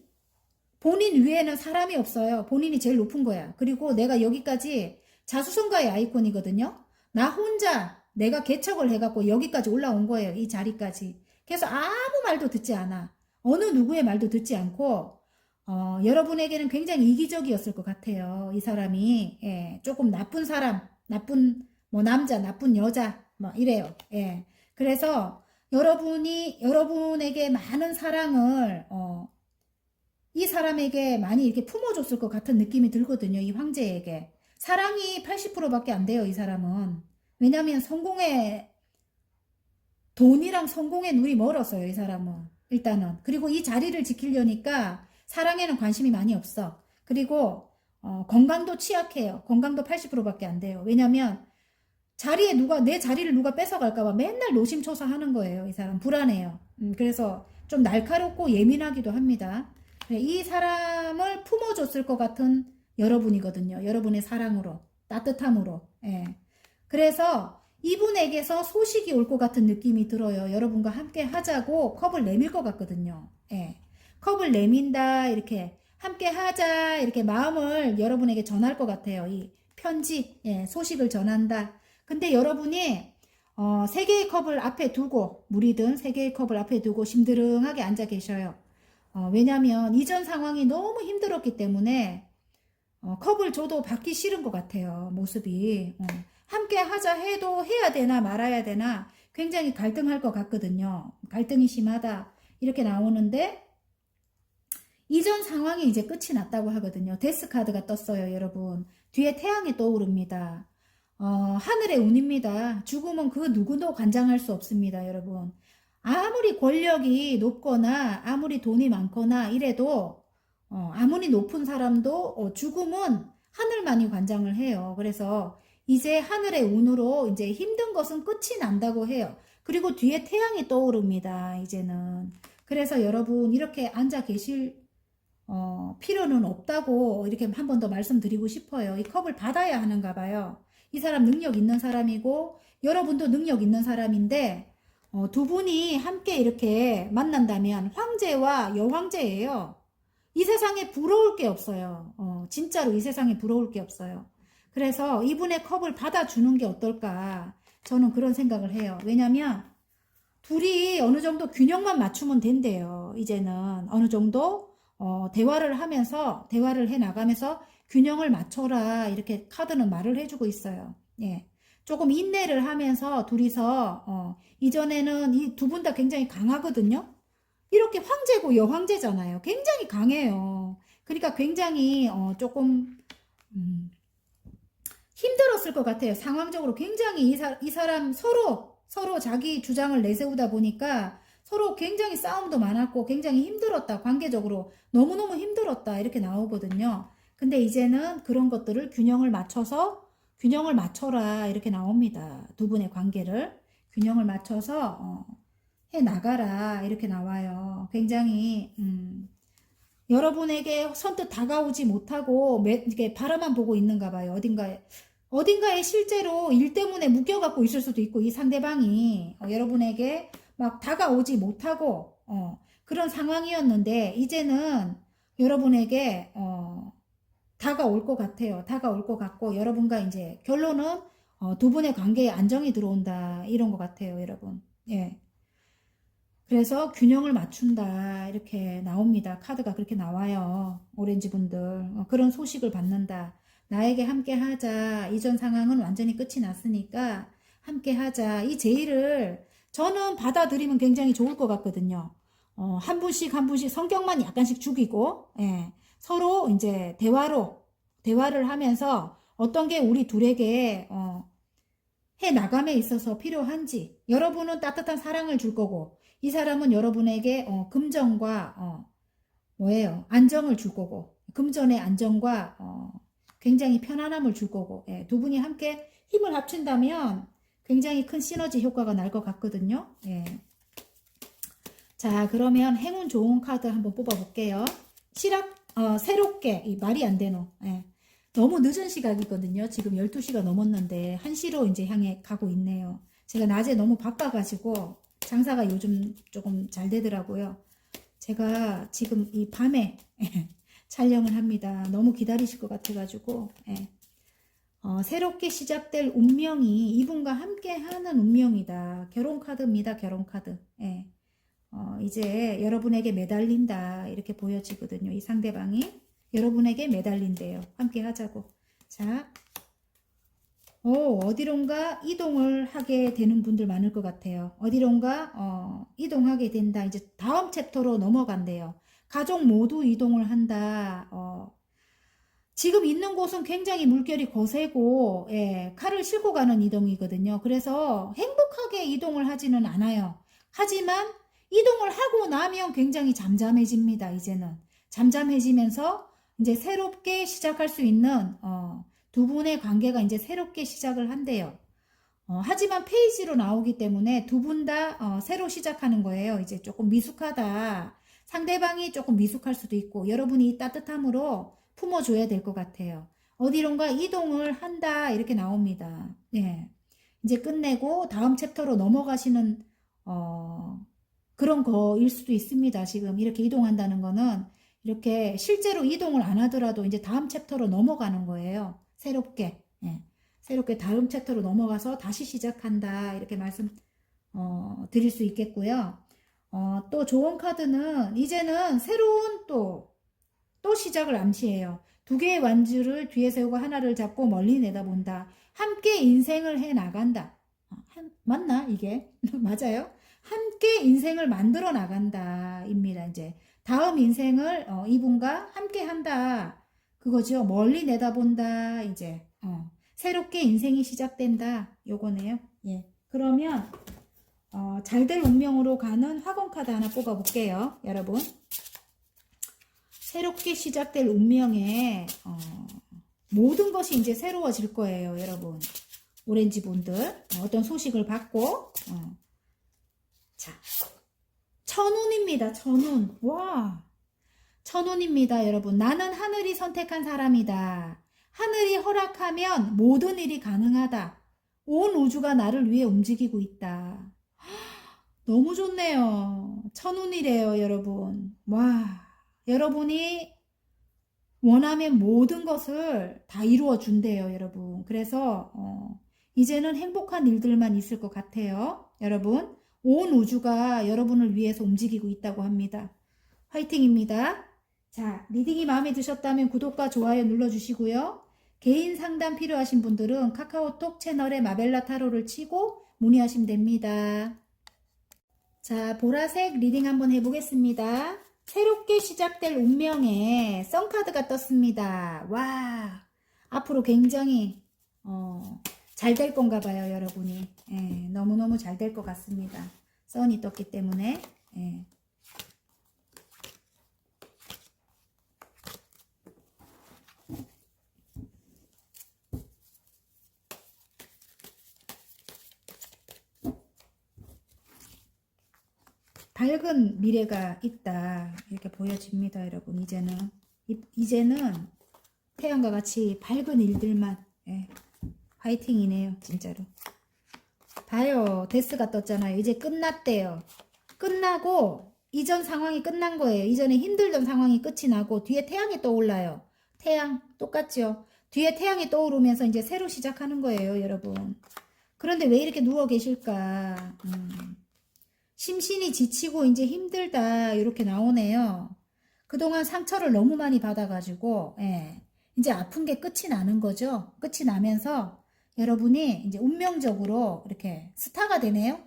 위에는 사람이 없어요. 본인이 제일 높은 거야. 그리고 내가 여기까지 자수성가의 아이콘이거든요. 나 혼자 내가 개척을 해갖고 여기까지 올라온 거예요. 이 자리까지. 그래서 아무 말도 듣지 않아. 어느 누구의 말도 듣지 않고 여러분에게는 굉장히 이기적이었을 것 같아요. 이 사람이 예, 조금 나쁜 사람, 나쁜 뭐 남자, 나쁜 여자 뭐 이래요. 예. 그래서 여러분에게 많은 사랑을 이 사람에게 많이 이렇게 품어줬을 것 같은 느낌이 들거든요. 이 황제에게. 사랑이 80%밖에 안 돼요. 이 사람은. 왜냐하면 돈이랑 성공의 눈이 멀었어요. 이 사람은. 일단은. 그리고 이 자리를 지키려니까 사랑에는 관심이 많이 없어. 그리고 건강도 취약해요. 건강도 80%밖에 안 돼요. 왜냐면 내 자리를 누가 뺏어갈까봐 맨날 노심초사하는 거예요. 이 사람 불안해요. 그래서 좀 날카롭고 예민하기도 합니다. 이 사람을 품어줬을 것 같은 여러분이거든요. 여러분의 사랑으로, 따뜻함으로. 예. 그래서 이분에게서 소식이 올 것 같은 느낌이 들어요. 여러분과 함께 하자고 컵을 내밀 것 같거든요. 예. 컵을 내민다, 이렇게 함께 하자, 이렇게 마음을 여러분에게 전할 것 같아요. 이 편지, 예, 소식을 전한다. 근데 여러분이 3개의 컵을 앞에 두고, 물이든 3개의 컵을 앞에 두고 심드렁하게 앉아 계셔요. 왜냐면 이전 상황이 너무 힘들었기 때문에 컵을 줘도 받기 싫은 것 같아요. 모습이. 함께 하자 해도 해야 되나 말아야 되나 굉장히 갈등할 것 같거든요. 갈등이 심하다 이렇게 나오는데 이전 상황이 이제 끝이 났다고 하거든요. 데스 카드가 떴어요. 여러분. 뒤에 태양이 떠오릅니다. 하늘의 운입니다. 죽음은 그 누구도 관장할 수 없습니다. 여러분. 아무리 권력이 높거나 아무리 돈이 많거나 이래도 아무리 높은 사람도 죽음은 하늘만이 관장을 해요. 그래서 이제 하늘의 운으로 이제 힘든 것은 끝이 난다고 해요. 그리고 뒤에 태양이 떠오릅니다. 이제는. 그래서 여러분 이렇게 앉아 계실 필요는 없다고 이렇게 한 번 더 말씀드리고 싶어요. 이 컵을 받아야 하는가 봐요. 이 사람 능력 있는 사람이고 여러분도 능력 있는 사람인데 두 분이 함께 이렇게 만난다면 황제와 여황제예요. 이 세상에 부러울 게 없어요. 진짜로 이 세상에 부러울 게 없어요. 그래서 이분의 컵을 받아주는 게 어떨까 저는 그런 생각을 해요. 왜냐면 둘이 어느 정도 균형만 맞추면 된대요. 이제는 어느 정도 대화를 해 나가면서 균형을 맞춰라 이렇게 카드는 말을 해주고 있어요. 예. 조금 인내를 하면서 둘이서 이전에는 이 두 분 다 굉장히 강하거든요. 이렇게 황제고 여황제잖아요. 굉장히 강해요. 그러니까 굉장히 조금 힘들었을 것 같아요. 상황적으로 굉장히 이 사람 서로 자기 주장을 내세우다 보니까 서로 굉장히 싸움도 많았고 굉장히 힘들었다. 관계적으로 너무너무 힘들었다. 이렇게 나오거든요. 근데 이제는 그런 것들을 균형을 맞춰라. 이렇게 나옵니다. 두 분의 관계를 균형을 맞춰서 해 나가라. 이렇게 나와요. 굉장히 여러분에게 선뜻 다가오지 못하고 이렇게 바라만 보고 있는가 봐요. 어딘가에 실제로 일 때문에 묶여갖고 있을 수도 있고, 이 상대방이 여러분에게 막 다가오지 못하고 그런 상황이었는데, 이제는 여러분에게 다가올 것 같아요. 다가올 것 같고, 여러분과 이제 결론은 두 분의 관계에 안정이 들어온다, 이런 것 같아요, 여러분. 예. 그래서 균형을 맞춘다, 이렇게 나옵니다. 카드가 그렇게 나와요. 오렌지 분들. 그런 소식을 받는다. 나에게 함께 하자. 이전 상황은 완전히 끝이 났으니까 함께 하자. 이 제의를 저는 받아들이면 굉장히 좋을 것 같거든요. 한 분씩 한 분씩 성격만 약간씩 죽이고, 예. 서로 이제 대화를 하면서 어떤 게 우리 둘에게, 해 나감에 있어서 필요한지, 여러분은 따뜻한 사랑을 줄 거고, 이 사람은 여러분에게 금전과 뭐예요? 안정을 줄 거고, 금전의 안정과 굉장히 편안함을 줄 거고, 예, 두 분이 함께 힘을 합친다면 굉장히 큰 시너지 효과가 날 것 같거든요. 예. 자, 그러면 행운 좋은 카드 한번 뽑아 볼게요. 새롭게, 이 말이 안 되노. 예. 너무 늦은 시각이거든요. 지금 12시가 넘었는데 1시로 이제 향해 가고 있네요. 제가 낮에 너무 바빠가지고 장사가 요즘 조금 잘 되더라고요. 제가 지금 이 밤에 촬영을 합니다. 너무 기다리실 것 같아가지고. 예. 새롭게 시작될 운명이 이분과 함께하는 운명이다. 결혼 카드입니다. 결혼 카드. 예. 이제 여러분에게 매달린다, 이렇게 보여지거든요. 이 상대방이 여러분에게 매달린대요. 함께 하자고. 자, 어디론가 이동을 하게 되는 분들 많을 것 같아요. 어디론가 이동하게 된다. 이제 다음 챕터로 넘어간대요. 가족 모두 이동을 한다. 지금 있는 곳은 굉장히 물결이 거세고, 예, 칼을 싣고 가는 이동이거든요. 그래서 행복하게 이동을 하지는 않아요. 하지만 이동을 하고 나면 굉장히 잠잠해집니다. 이제는 잠잠해지면서 이제 새롭게 시작할 수 있는 두 분의 관계가 이제 새롭게 시작을 한대요. 하지만 페이지로 나오기 때문에 두 분 다 새로 시작하는 거예요. 이제 조금 미숙하다. 상대방이 조금 미숙할 수도 있고, 여러분이 이 따뜻함으로 품어줘야 될 것 같아요. 어디론가 이동을 한다, 이렇게 나옵니다. 네. 이제 끝내고 다음 챕터로 넘어가시는 그런 거일 수도 있습니다. 지금 이렇게 이동한다는 거는 이렇게 실제로 이동을 안 하더라도 이제 다음 챕터로 넘어가는 거예요. 새롭게. 예. 새롭게 다음 챕터로 넘어가서 다시 시작한다, 이렇게 말씀 드릴 수 있겠고요. 또 좋은 카드는 이제는 새로운 또 시작을 암시해요. 두 개의 완주를 뒤에 세우고 하나를 잡고 멀리 내다본다. 함께 인생을 해 나간다. 맞나 이게? 맞아요? 함께 인생을 만들어 나간다 입니다. 이제 다음 인생을 이분과 함께 한다, 그거죠. 멀리 내다본다. 이제 새롭게 인생이 시작된다, 요거네요. 예. 그러면 잘될 운명으로 가는 화공 카드 하나 뽑아 볼게요, 여러분. 새롭게 시작될 운명에 모든 것이 이제 새로워질 거예요, 여러분. 오렌지 분들 어떤 소식을 받고 자, 천운입니다. 천운. 와, 천운입니다, 여러분. 나는 하늘이 선택한 사람이다. 하늘이 허락하면 모든 일이 가능하다. 온 우주가 나를 위해 움직이고 있다. 너무 좋네요. 천운이래요, 여러분. 와, 여러분이 원하면 모든 것을 다 이루어 준대요, 여러분. 그래서 이제는 행복한 일들만 있을 것 같아요, 여러분. 온 우주가 여러분을 위해서 움직이고 있다고 합니다. 화이팅입니다. 자, 리딩이 마음에 드셨다면 구독과 좋아요 눌러주시고요. 개인 상담 필요하신 분들은 카카오톡 채널에 마벨라 타로를 치고 문의하시면 됩니다. 자, 보라색 리딩 한번 해보겠습니다. 새롭게 시작될 운명에 선카드가 떴습니다. 와, 앞으로 굉장히 잘 될 건가 봐요, 여러분이. 예, 너무너무 잘 될 것 같습니다. 선이 떴기 때문에. 예. 밝은 미래가 있다. 이렇게 보여집니다, 여러분. 이제는 태양과 같이 밝은 일들만, 예, 화이팅이네요, 진짜로. 봐요. 데스가 떴잖아요. 이제 끝났대요. 끝나고 이전 상황이 끝난 거예요. 이전에 힘들던 상황이 끝이 나고 뒤에 태양이 떠올라요. 태양 똑같죠? 뒤에 태양이 떠오르면서 이제 새로 시작하는 거예요, 여러분. 그런데 왜 이렇게 누워 계실까? 심신이 지치고 이제 힘들다 이렇게 나오네요. 그동안 상처를 너무 많이 받아가지고 예, 이제 아픈 게 끝이 나는 거죠. 끝이 나면서 여러분이 이제 운명적으로 이렇게 스타가 되네요.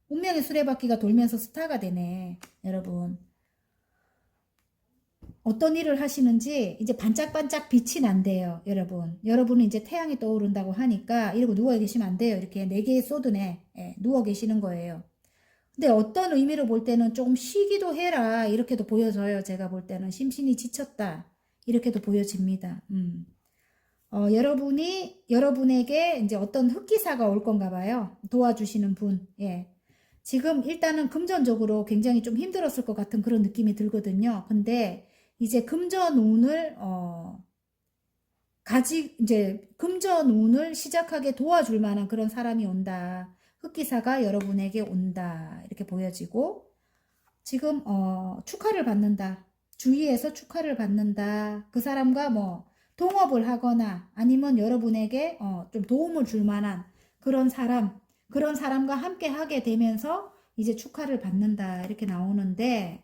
운명의 수레바퀴가 돌면서 스타가 되네, 여러분. 어떤 일을 하시는지 이제 반짝반짝 빛이 난대요, 여러분. 여러분은 이제 태양이 떠오른다고 하니까 이러고 누워 계시면 안 돼요. 이렇게 4개의 소드네, 예, 누워 계시는 거예요. 근데 어떤 의미로 볼 때는 조금 쉬기도 해라 이렇게도 보여져요. 제가 볼 때는 심신이 지쳤다 이렇게도 보여집니다. 여러분에게 이제 어떤 흑기사가 올 건가 봐요. 도와주시는 분. 예. 지금 일단은 금전적으로 굉장히 좀 힘들었을 것 같은 그런 느낌이 들거든요. 근데 이제 금전운을 시작하게 도와줄 만한 그런 사람이 온다. 흑기사가 여러분에게 온다. 이렇게 보여지고, 지금, 축하를 받는다. 주위에서 축하를 받는다. 그 사람과 뭐, 동업을 하거나 아니면 여러분에게, 좀 도움을 줄 만한 그런 사람과 함께 하게 되면서 이제 축하를 받는다. 이렇게 나오는데,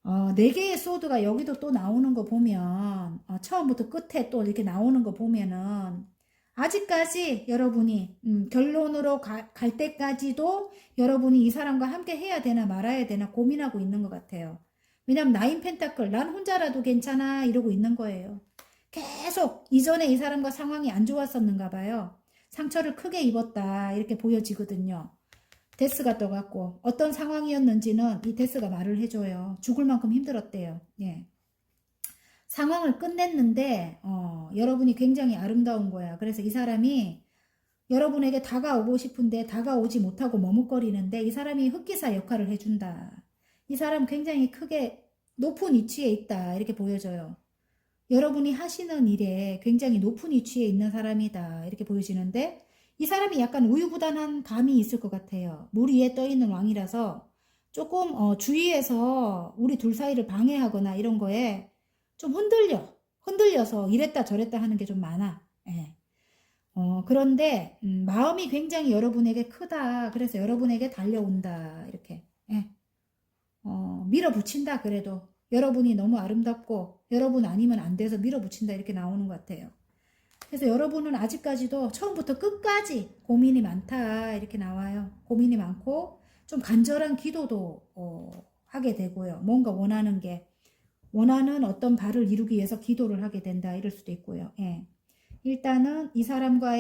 4개의 소드가 여기도 또 나오는 거 보면, 처음부터 끝에 또 이렇게 나오는 거 보면은, 아직까지 여러분이, 결론으로 갈 때까지도 여러분이 이 사람과 함께 해야 되나 말아야 되나 고민하고 있는 것 같아요. 왜냐면 나인 펜타클, 난 혼자라도 괜찮아, 이러고 있는 거예요. 계속 이전에 이 사람과 상황이 안 좋았었는가 봐요. 상처를 크게 입었다, 이렇게 보여지거든요. 데스가 떠갖고 어떤 상황이었는지는 이 데스가 말을 해줘요. 죽을 만큼 힘들었대요. 예. 상황을 끝냈는데 여러분이 굉장히 아름다운 거야. 그래서 이 사람이 여러분에게 다가오고 싶은데 다가오지 못하고 머뭇거리는데 이 사람이 흑기사 역할을 해준다. 이 사람 굉장히 크게 높은 위치에 있다. 이렇게 보여져요. 여러분이 하시는 일에 굉장히 높은 위치에 있는 사람이다. 이렇게 보여지는데 이 사람이 약간 우유부단한 감이 있을 것 같아요. 물 위에 떠있는 왕이라서 조금 주위에서 우리 둘 사이를 방해하거나 이런 거에 좀 흔들려서 이랬다 저랬다 하는 게 좀 많아. 예. 그런데 마음이 굉장히 여러분에게 크다. 그래서 여러분에게 달려온다. 이렇게 예. 밀어붙인다. 그래도 여러분이 너무 아름답고 여러분 아니면 안 돼서 밀어붙인다. 이렇게 나오는 것 같아요. 그래서 여러분은 아직까지도 처음부터 끝까지 고민이 많다. 이렇게 나와요. 고민이 많고 좀 간절한 기도도 하게 되고요. 뭔가 원하는 어떤 바를 이루기 위해서 기도를 하게 된다. 이럴 수도 있고요. 예. 일단은 이 사람과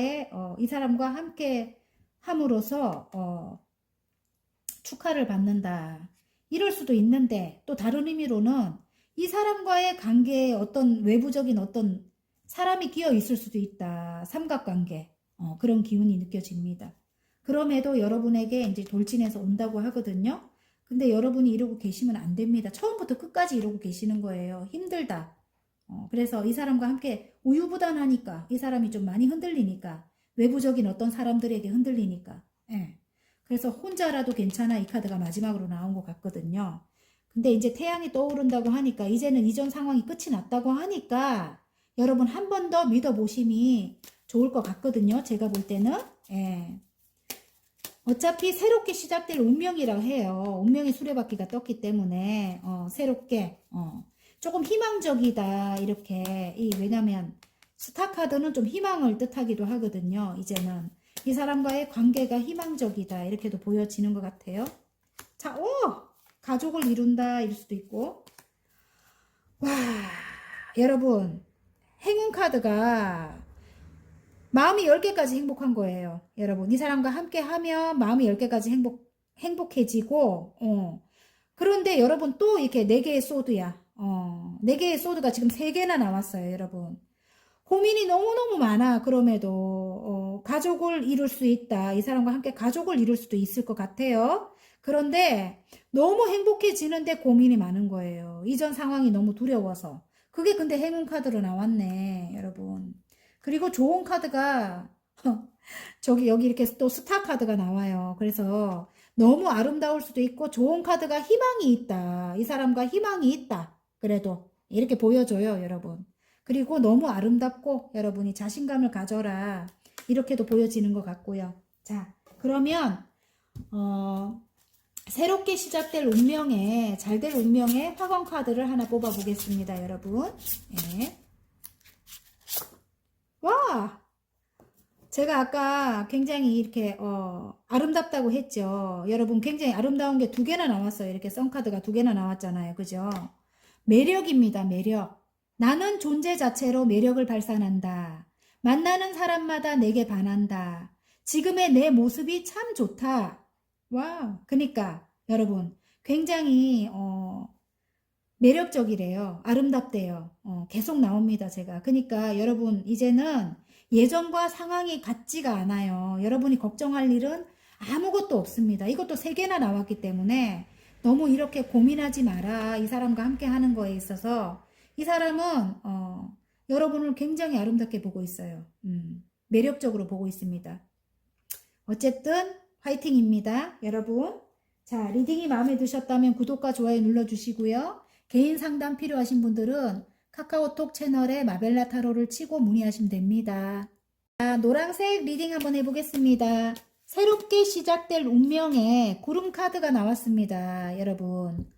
함께 함으로써 축하를 받는다. 이럴 수도 있는데 또 다른 의미로는 이 사람과의 관계에 어떤 외부적인 어떤 사람이 끼어 있을 수도 있다. 삼각관계. 그런 기운이 느껴집니다. 그럼에도 여러분에게 이제 돌진해서 온다고 하거든요. 근데 여러분이 이러고 계시면 안 됩니다. 처음부터 끝까지 이러고 계시는 거예요. 힘들다. 그래서 이 사람과 함께 우유부단하니까 이 사람이 좀 많이 흔들리니까 외부적인 어떤 사람들에게 흔들리니까 예. 그래서 혼자라도 괜찮아 이 카드가 마지막으로 나온 것 같거든요. 근데 이제 태양이 떠오른다고 하니까 이제는 이전 상황이 끝이 났다고 하니까 여러분 한 번 더 믿어보심이 좋을 것 같거든요. 제가 볼 때는 예. 어차피 새롭게 시작될 운명이라고 해요. 운명의 수레바퀴가 떴기 때문에 새롭게 조금 희망적이다 이렇게 왜냐면 스타카드는 좀 희망을 뜻하기도 하거든요. 이제는 이 사람과의 관계가 희망적이다 이렇게도 보여지는 것 같아요. 자, 가족을 이룬다 이럴 수도 있고 와 여러분 행운 카드가 마음이 10개까지 행복한 거예요. 여러분 이 사람과 함께 하면 마음이 10개까지 행복해지고 그런데 여러분 또 이렇게 4개의 소드야. 4개의 소드가 지금 3개나 나왔어요. 여러분 고민이 너무너무 많아. 그럼에도 가족을 이룰 수 있다. 이 사람과 함께 가족을 이룰 수도 있을 것 같아요. 그런데 너무 행복해지는데 고민이 많은 거예요. 이전 상황이 너무 두려워서. 그게 근데 행운 카드로 나왔네, 여러분. 그리고 좋은 카드가 저기 여기 이렇게 또 스타 카드가 나와요. 그래서 너무 아름다울 수도 있고 좋은 카드가 희망이 있다. 이 사람과 희망이 있다. 그래도 이렇게 보여줘요, 여러분. 그리고 너무 아름답고 여러분이 자신감을 가져라. 이렇게도 보여지는 것 같고요. 자, 그러면 새롭게 시작될 운명에 잘 될 운명의 화건 카드를 하나 뽑아 보겠습니다, 여러분. 예. 와! 제가 아까 굉장히 이렇게 아름답다고 했죠. 여러분 굉장히 아름다운 게 두 개나 나왔어요. 이렇게 썬카드가 두 개나 나왔잖아요. 그죠? 매력입니다. 매력. 나는 존재 자체로 매력을 발산한다. 만나는 사람마다 내게 반한다. 지금의 내 모습이 참 좋다. 와, 그러니까 여러분 굉장히 매력적이래요. 아름답대요. 계속 나옵니다, 제가. 그러니까 여러분 이제는 예전과 상황이 같지가 않아요. 여러분이 걱정할 일은 아무것도 없습니다. 이것도 세 개나 나왔기 때문에 너무 이렇게 고민하지 마라. 이 사람과 함께 하는 거에 있어서 이 사람은 여러분을 굉장히 아름답게 보고 있어요. 매력적으로 보고 있습니다. 어쨌든 화이팅입니다, 여러분. 자, 리딩이 마음에 드셨다면 구독과 좋아요 눌러주시고요. 개인 상담 필요하신 분들은 카카오톡 채널에 마벨라 타로를 치고 문의하시면 됩니다. 자, 노란색 리딩 한번 해보겠습니다. 새롭게 시작될 운명의 구름 카드가 나왔습니다, 여러분.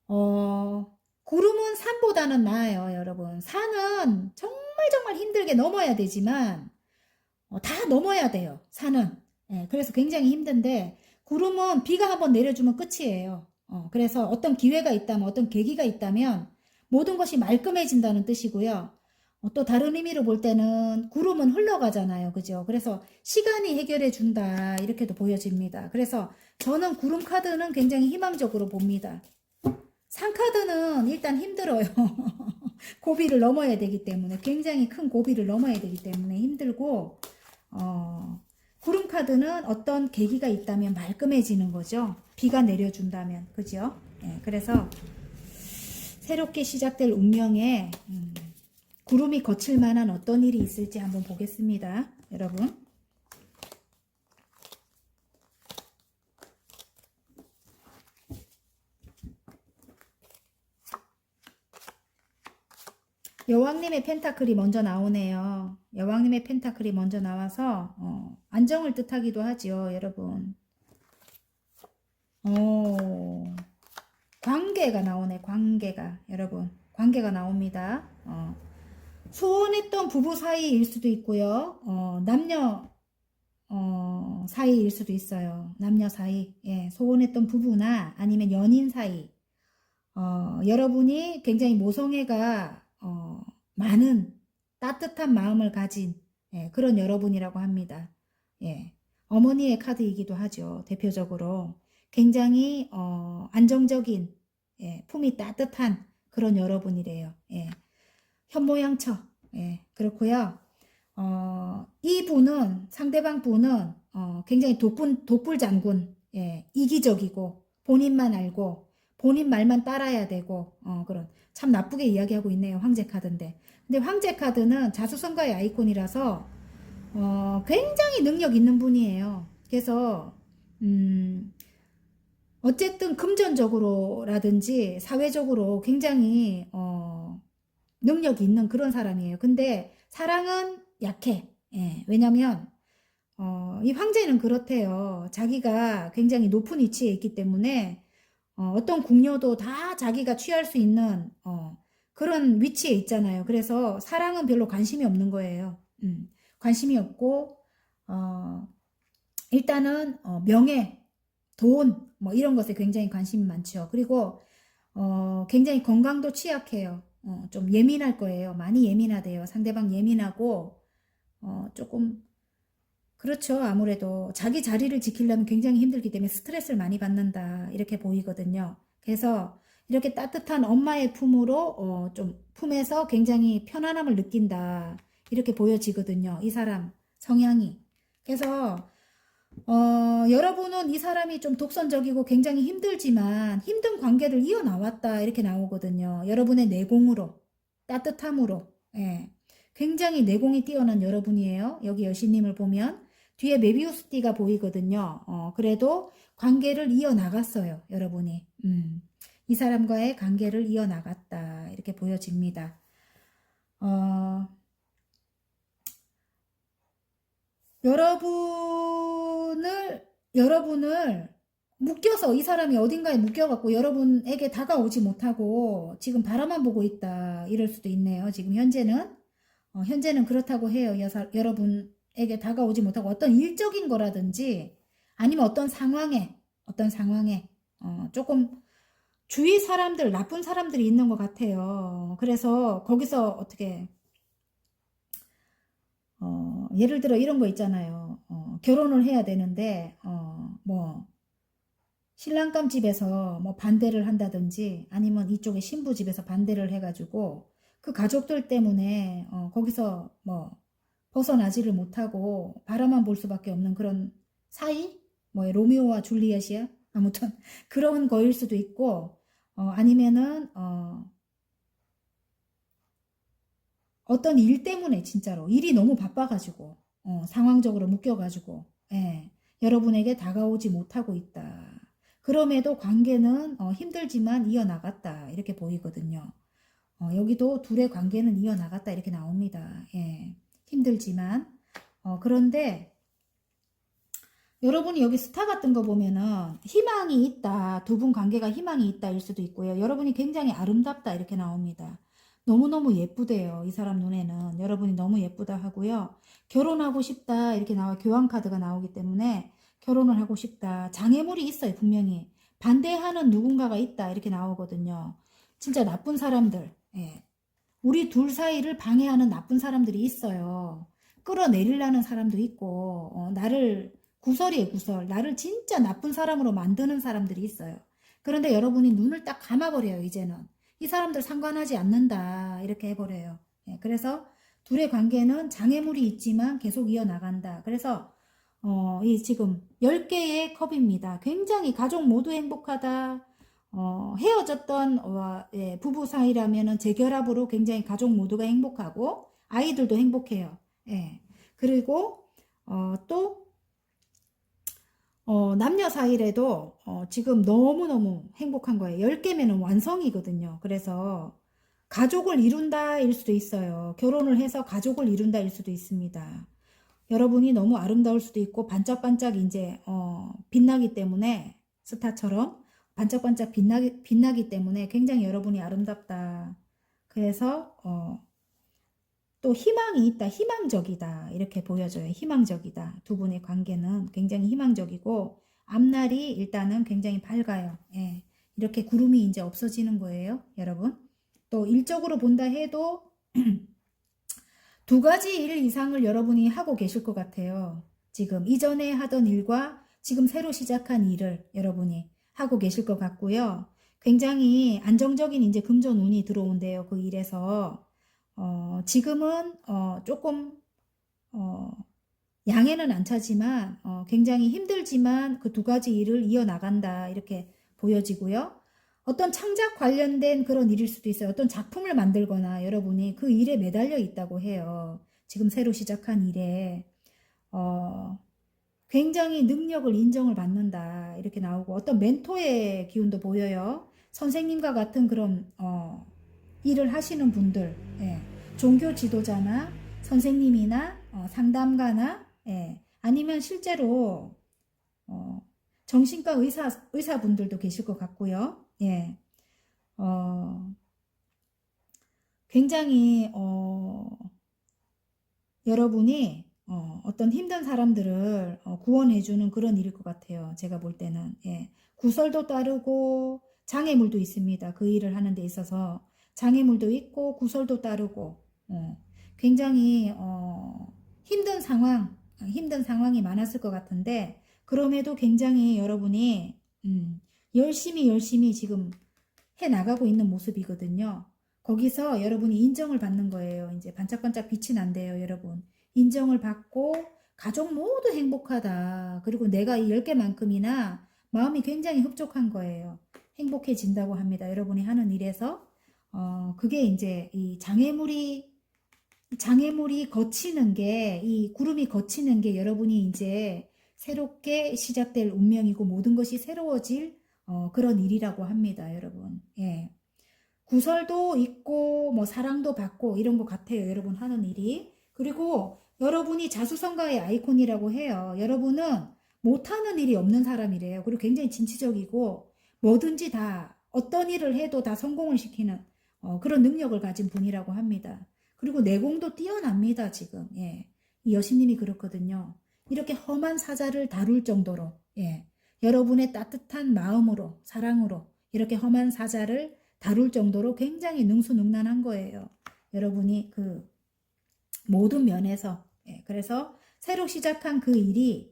구름은 산보다는 나아요, 여러분. 산은 정말 힘들게 넘어야 되지만 다 넘어야 돼요, 산은. 예, 그래서 굉장히 힘든데 구름은 비가 한번 내려주면 끝이에요. 그래서 어떤 기회가 있다면 어떤 계기가 있다면 모든 것이 말끔해진다는 뜻이고요. 또 다른 의미로 볼 때는 구름은 흘러가잖아요. 그죠? 그래서 시간이 해결해 준다 이렇게도 보여집니다. 그래서 저는 구름 카드는 굉장히 희망적으로 봅니다. 산 카드는 일단 힘들어요. 고비를 넘어야 되기 때문에 굉장히 큰 고비를 넘어야 되기 때문에 힘들고 구름 카드는 어떤 계기가 있다면 말끔해지는 거죠. 비가 내려준다면. 그죠? 예, 그래서 새롭게 시작될 운명에 구름이 거칠 만한 어떤 일이 있을지 한번 보겠습니다, 여러분. 여왕님의 펜타클이 먼저 나오네요. 여왕님의 펜타클이 먼저 나와서 안정을 뜻하기도 하죠, 여러분. 관계가 나오네, 관계가. 여러분, 관계가 나옵니다. 소원했던 부부 사이일 수도 있고요. 남녀 사이일 수도 있어요. 남녀 사이. 예, 소원했던 부부나 아니면 연인 사이. 여러분이 굉장히 모성애가 많은 따뜻한 마음을 가진 그런 여러분이라고 합니다. 예, 어머니의 카드이기도 하죠. 대표적으로 굉장히 안정적인 품이 따뜻한 그런 여러분이래요. 예, 현모양처. 예, 그렇고요. 이 분은 상대방 분은 굉장히 독불장군. 예, 이기적이고 본인만 알고 본인 말만 따라야 되고 그런 참 나쁘게 이야기하고 있네요. 황제 카드인데. 근데 황제 카드는 자수성가의 아이콘이라서 굉장히 능력 있는 분이에요. 그래서 어쨌든 금전적으로라든지 사회적으로 굉장히 능력이 있는 그런 사람이에요. 근데 사랑은 약해. 예, 왜냐면 이 황제는 그렇대요. 자기가 굉장히 높은 위치에 있기 때문에 어떤 궁녀도 다 자기가 취할 수 있는 그런 위치에 있잖아요. 그래서 사랑은 별로 관심이 없는 거예요. 관심이 없고 일단은 명예, 돈 뭐 이런 것에 굉장히 관심이 많죠. 그리고 굉장히 건강도 취약해요. 좀 예민할 거예요. 많이 예민하대요. 상대방 예민하고 조금 그렇죠. 아무래도 자기 자리를 지키려면 굉장히 힘들기 때문에 스트레스를 많이 받는다 이렇게 보이거든요. 그래서 이렇게 따뜻한 엄마의 품으로 좀 품에서 굉장히 편안함을 느낀다 이렇게 보여지거든요. 이 사람 성향이. 그래서 여러분은 이 사람이 좀 독선적이고 굉장히 힘들지만 힘든 관계를 이어나왔다 이렇게 나오거든요. 여러분의 내공으로, 따뜻함으로. 예. 굉장히 내공이 뛰어난 여러분이에요. 여기 여신님을 보면 뒤에 메비우스 띠가 보이거든요. 그래도 관계를 이어나갔어요. 여러분이. 이 사람과의 관계를 이어나갔다 이렇게 보여집니다. 여러분을 묶여서 이 사람이 어딘가에 묶여갖고 여러분에게 다가오지 못하고 지금 바라만 보고 있다. 이럴 수도 있네요. 지금 현재는 그렇다고 해요. 여러분에게 다가오지 못하고 어떤 일적인 거라든지 아니면 어떤 상황에, 조금 주위 사람들, 나쁜 사람들이 있는 것 같아요. 그래서 거기서 어떻게, 예를 들어 이런 거 있잖아요. 결혼을 해야 되는데, 신랑감 집에서 뭐 반대를 한다든지 아니면 이쪽에 신부 집에서 반대를 해가지고 그 가족들 때문에 거기서 뭐 벗어나지를 못하고 바라만 볼 수밖에 없는 그런 사이? 뭐 로미오와 줄리엣이야? 아무튼 그런 거일 수도 있고 아니면은 어떤 일 때문에 진짜로 일이 너무 바빠가지고 상황적으로 묶여가지고 예, 여러분에게 다가오지 못하고 있다. 그럼에도 관계는 힘들지만 이어나갔다 이렇게 보이거든요. 여기도 둘의 관계는 이어나갔다 이렇게 나옵니다. 예, 힘들지만 그런데 여러분이 여기 스타 같은 거 보면은 희망이 있다. 두 분 관계가 희망이 있다 일 수도 있고요. 여러분이 굉장히 아름답다 이렇게 나옵니다. 너무너무 예쁘대요. 이 사람 눈에는. 여러분이 너무 예쁘다 하고요. 결혼하고 싶다 이렇게 나와 교환 카드가 나오기 때문에 결혼을 하고 싶다. 장애물이 있어요. 분명히. 반대하는 누군가가 있다 이렇게 나오거든요. 진짜 나쁜 사람들. 예. 우리 둘 사이를 방해하는 나쁜 사람들이 있어요. 끌어내리려는 사람도 있고 나를 구설이에요. 구설. 나를 진짜 나쁜 사람으로 만드는 사람들이 있어요. 그런데 여러분이 눈을 딱 감아버려요. 이제는. 이 사람들 상관하지 않는다. 이렇게 해버려요. 예, 그래서 둘의 관계는 장애물이 있지만 계속 이어나간다. 그래서 이 지금 10개의 컵입니다. 굉장히 가족 모두 행복하다. 헤어졌던 예, 부부 사이라면은 재결합으로 굉장히 가족 모두가 행복하고 아이들도 행복해요. 예. 그리고 또 남녀 사이래도 지금 너무너무 행복한 거예요. 10개면은 완성이거든요. 그래서 가족을 이룬다 일 수도 있어요. 결혼을 해서 가족을 이룬다 일 수도 있습니다. 여러분이 너무 아름다울 수도 있고 반짝반짝 이제 빛나기 때문에 스타처럼 반짝반짝 빛나기 때문에 굉장히 여러분이 아름답다. 그래서 또 희망이 있다. 희망적이다. 이렇게 보여져요. 희망적이다. 두 분의 관계는 굉장히 희망적이고 앞날이 일단은 굉장히 밝아요. 예. 이렇게 구름이 이제 없어지는 거예요. 여러분. 또 일적으로 본다 해도 두 가지 일 이상을 여러분이 하고 계실 것 같아요. 지금 이전에 하던 일과 지금 새로 시작한 일을 여러분이 하고 계실 것 같고요. 굉장히 안정적인 이제 금전운이 들어온대요. 그 일에서. 지금은 조금 양해는 안 차지만 굉장히 힘들지만 그 두 가지 일을 이어나간다 이렇게 보여지고요. 어떤 창작 관련된 그런 일일 수도 있어요. 어떤 작품을 만들거나 여러분이 그 일에 매달려 있다고 해요. 지금 새로 시작한 일에 굉장히 능력을 인정을 받는다 이렇게 나오고 어떤 멘토의 기운도 보여요. 선생님과 같은 그런 일을 하시는 분들, 예. 종교 지도자나 선생님이나 상담가나 아니면 실제로 정신과 의사분들도 계실 것 같고요. 예. 굉장히 여러분이 어떤 힘든 사람들을 구원해주는 그런 일일 것 같아요. 제가 볼 때는. 예. 구설도 따르고 장애물도 있습니다. 그 일을 하는 데 있어서 장애물도 있고 구설도 따르고 굉장히 힘든 상황이 많았을 것 같은데 그럼에도 굉장히 여러분이 열심히 지금 해 나가고 있는 모습이거든요. 거기서 여러분이 인정을 받는 거예요. 이제 반짝반짝 빛이 난대요, 여러분. 인정을 받고 가족 모두 행복하다. 그리고 내가 이 10개만큼이나 마음이 굉장히 흡족한 거예요. 행복해진다고 합니다. 여러분이 하는 일에서. 그게 이제 이 장애물이 거치는 게, 이 구름이 거치는 게 여러분이 이제 새롭게 시작될 운명이고 모든 것이 새로워질 그런 일이라고 합니다, 여러분. 예. 구설도 있고 뭐 사랑도 받고 이런 것 같아요, 여러분 하는 일이. 그리고 여러분이 자수성가의 아이콘이라고 해요. 여러분은 못하는 일이 없는 사람이래요. 그리고 굉장히 진취적이고 뭐든지 다 어떤 일을 해도 다 성공을 시키는 그런 능력을 가진 분이라고 합니다. 그리고 내공도 뛰어납니다, 지금. 예. 이 여신님이 그렇거든요. 이렇게 험한 사자를 다룰 정도로, 예. 여러분의 따뜻한 마음으로, 사랑으로 이렇게 험한 사자를 다룰 정도로 굉장히 능수능란한 거예요. 여러분이 그 모든 면에서. 예. 그래서 새로 시작한 그 일이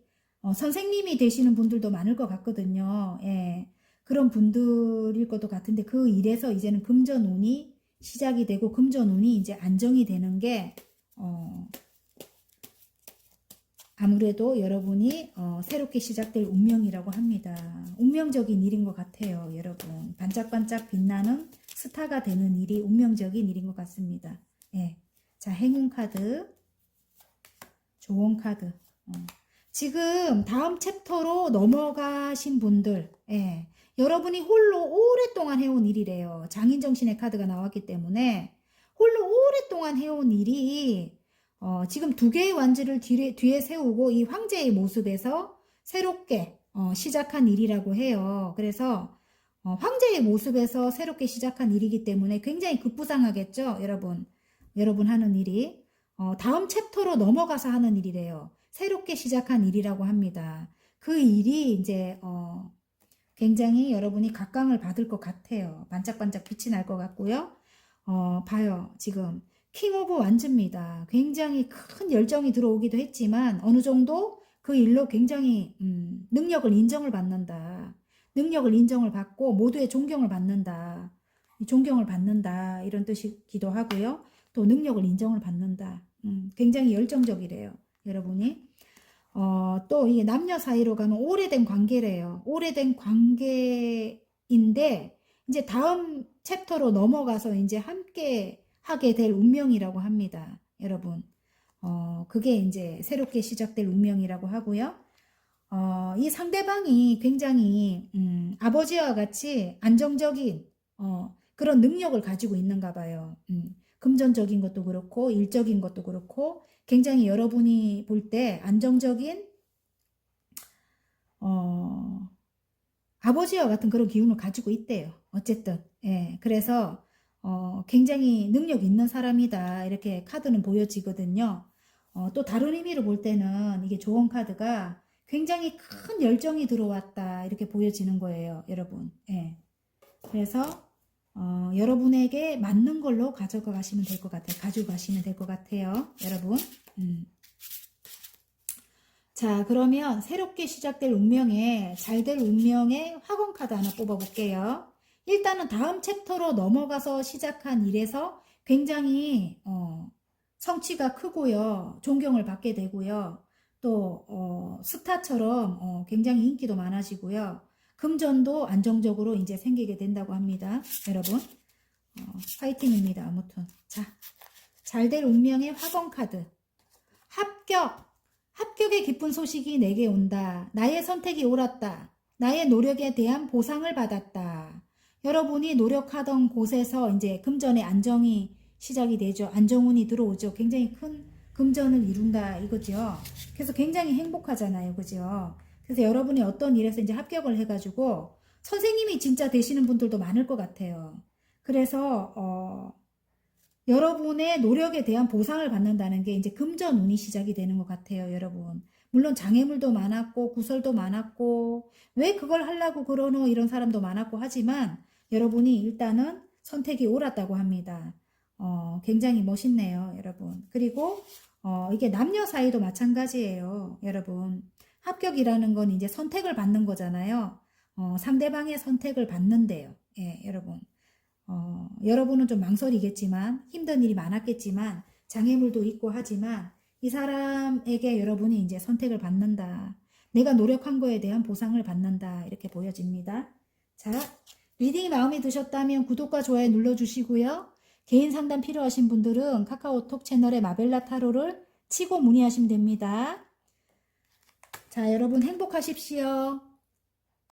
선생님이 되시는 분들도 많을 것 같거든요. 예. 그런 분들일 것도 같은데 그 일에서 이제는 금전운이 시작이 되고 금전운이 이제 안정이 되는 게 아무래도 여러분이 새롭게 시작될 운명이라고 합니다. 운명적인 일인 것 같아요, 여러분. 반짝반짝 빛나는 스타가 되는 일이 운명적인 일인 것 같습니다. 예. 자, 행운 카드, 조언 카드. 지금 다음 챕터로 넘어가신 분들, 예. 여러분이 홀로 오랫동안 해온 일이래요. 장인정신의 카드가 나왔기 때문에 홀로 오랫동안 해온 일이 지금 두 개의 완지를 뒤에 세우고 이 황제의 모습에서 새롭게 시작한 일이라고 해요. 그래서 황제의 모습에서 새롭게 시작한 일이기 때문에 굉장히 급부상하겠죠, 여러분. 여러분 하는 일이. 다음 챕터로 넘어가서 하는 일이래요. 새롭게 시작한 일이라고 합니다. 그 일이 이제 굉장히 여러분이 각광을 받을 것 같아요. 반짝반짝 빛이 날 것 같고요. 봐요. 지금 킹 오브 완즈입니다. 굉장히 큰 열정이 들어오기도 했지만 어느 정도 그 일로 굉장히 능력을 인정을 받는다. 능력을 인정을 받고 모두의 존경을 받는다. 존경을 받는다. 이런 뜻이기도 하고요. 또 능력을 인정을 받는다. 굉장히 열정적이래요. 여러분이. 또 이게 남녀 사이로 가면 오래된 관계래요. 오래된 관계인데 이제 다음 챕터로 넘어가서 이제 함께 하게 될 운명이라고 합니다. 여러분. 그게 이제 새롭게 시작될 운명이라고 하고요. 이 상대방이 굉장히 아버지와 같이 안정적인 그런 능력을 가지고 있는가 봐요. 금전적인 것도 그렇고 일적인 것도 그렇고 굉장히 여러분이 볼 때 안정적인 아버지와 같은 그런 기운을 가지고 있대요. 어쨌든 예, 그래서 굉장히 능력 있는 사람이다 이렇게 카드는 보여지거든요. 또 다른 의미로 볼 때는 이게 조언 카드가 굉장히 큰 열정이 들어왔다 이렇게 보여지는 거예요, 여러분. 예. 그래서 여러분에게 맞는 걸로 가져가 가시면 될 것 같아요. 가지고 가시면 될 것 같아요, 여러분. 자, 그러면 새롭게 시작될 운명에 잘 될 운명의 화건 카드 하나 뽑아볼게요. 일단은 다음 챕터로 넘어가서 시작한 일에서 굉장히 성취가 크고요. 존경을 받게 되고요. 또 스타처럼 굉장히 인기도 많아지고요. 금전도 안정적으로 이제 생기게 된다고 합니다. 여러분 파이팅입니다. 아무튼 자, 잘 될 운명의 화건 카드 합격의 기쁜 소식이 내게 온다. 나의 선택이 옳았다. 나의 노력에 대한 보상을 받았다. 여러분이 노력하던 곳에서 이제 금전의 안정이 시작이 되죠. 안정운이 들어오죠. 굉장히 큰 금전을 이룬다 이거죠. 그래서 굉장히 행복하잖아요. 그죠? 그래서 여러분이 어떤 일에서 이제 합격을 해가지고 선생님이 진짜 되시는 분들도 많을 것 같아요. 그래서 여러분의 노력에 대한 보상을 받는다는 게 이제 금전운이 시작이 되는 것 같아요, 여러분. 물론 장애물도 많았고 구설도 많았고 왜 그걸 하려고 그러노 이런 사람도 많았고 하지만 여러분이 일단은 선택이 옳았다고 합니다. 굉장히 멋있네요, 여러분. 그리고 이게 남녀 사이도 마찬가지예요, 여러분. 합격이라는 건 이제 선택을 받는 거잖아요. 상대방의 선택을 받는데요. 예, 여러분. 여러분은 좀 망설이겠지만 힘든 일이 많았겠지만 장애물도 있고 하지만 이 사람에게 여러분이 이제 선택을 받는다. 내가 노력한 거에 대한 보상을 받는다. 이렇게 보여집니다. 자, 리딩이 마음에 드셨다면 구독과 좋아요 눌러주시고요. 개인 상담 필요하신 분들은 카카오톡 채널에 마벨라 타로를 치고 문의하시면 됩니다. 자, 여러분 행복하십시오.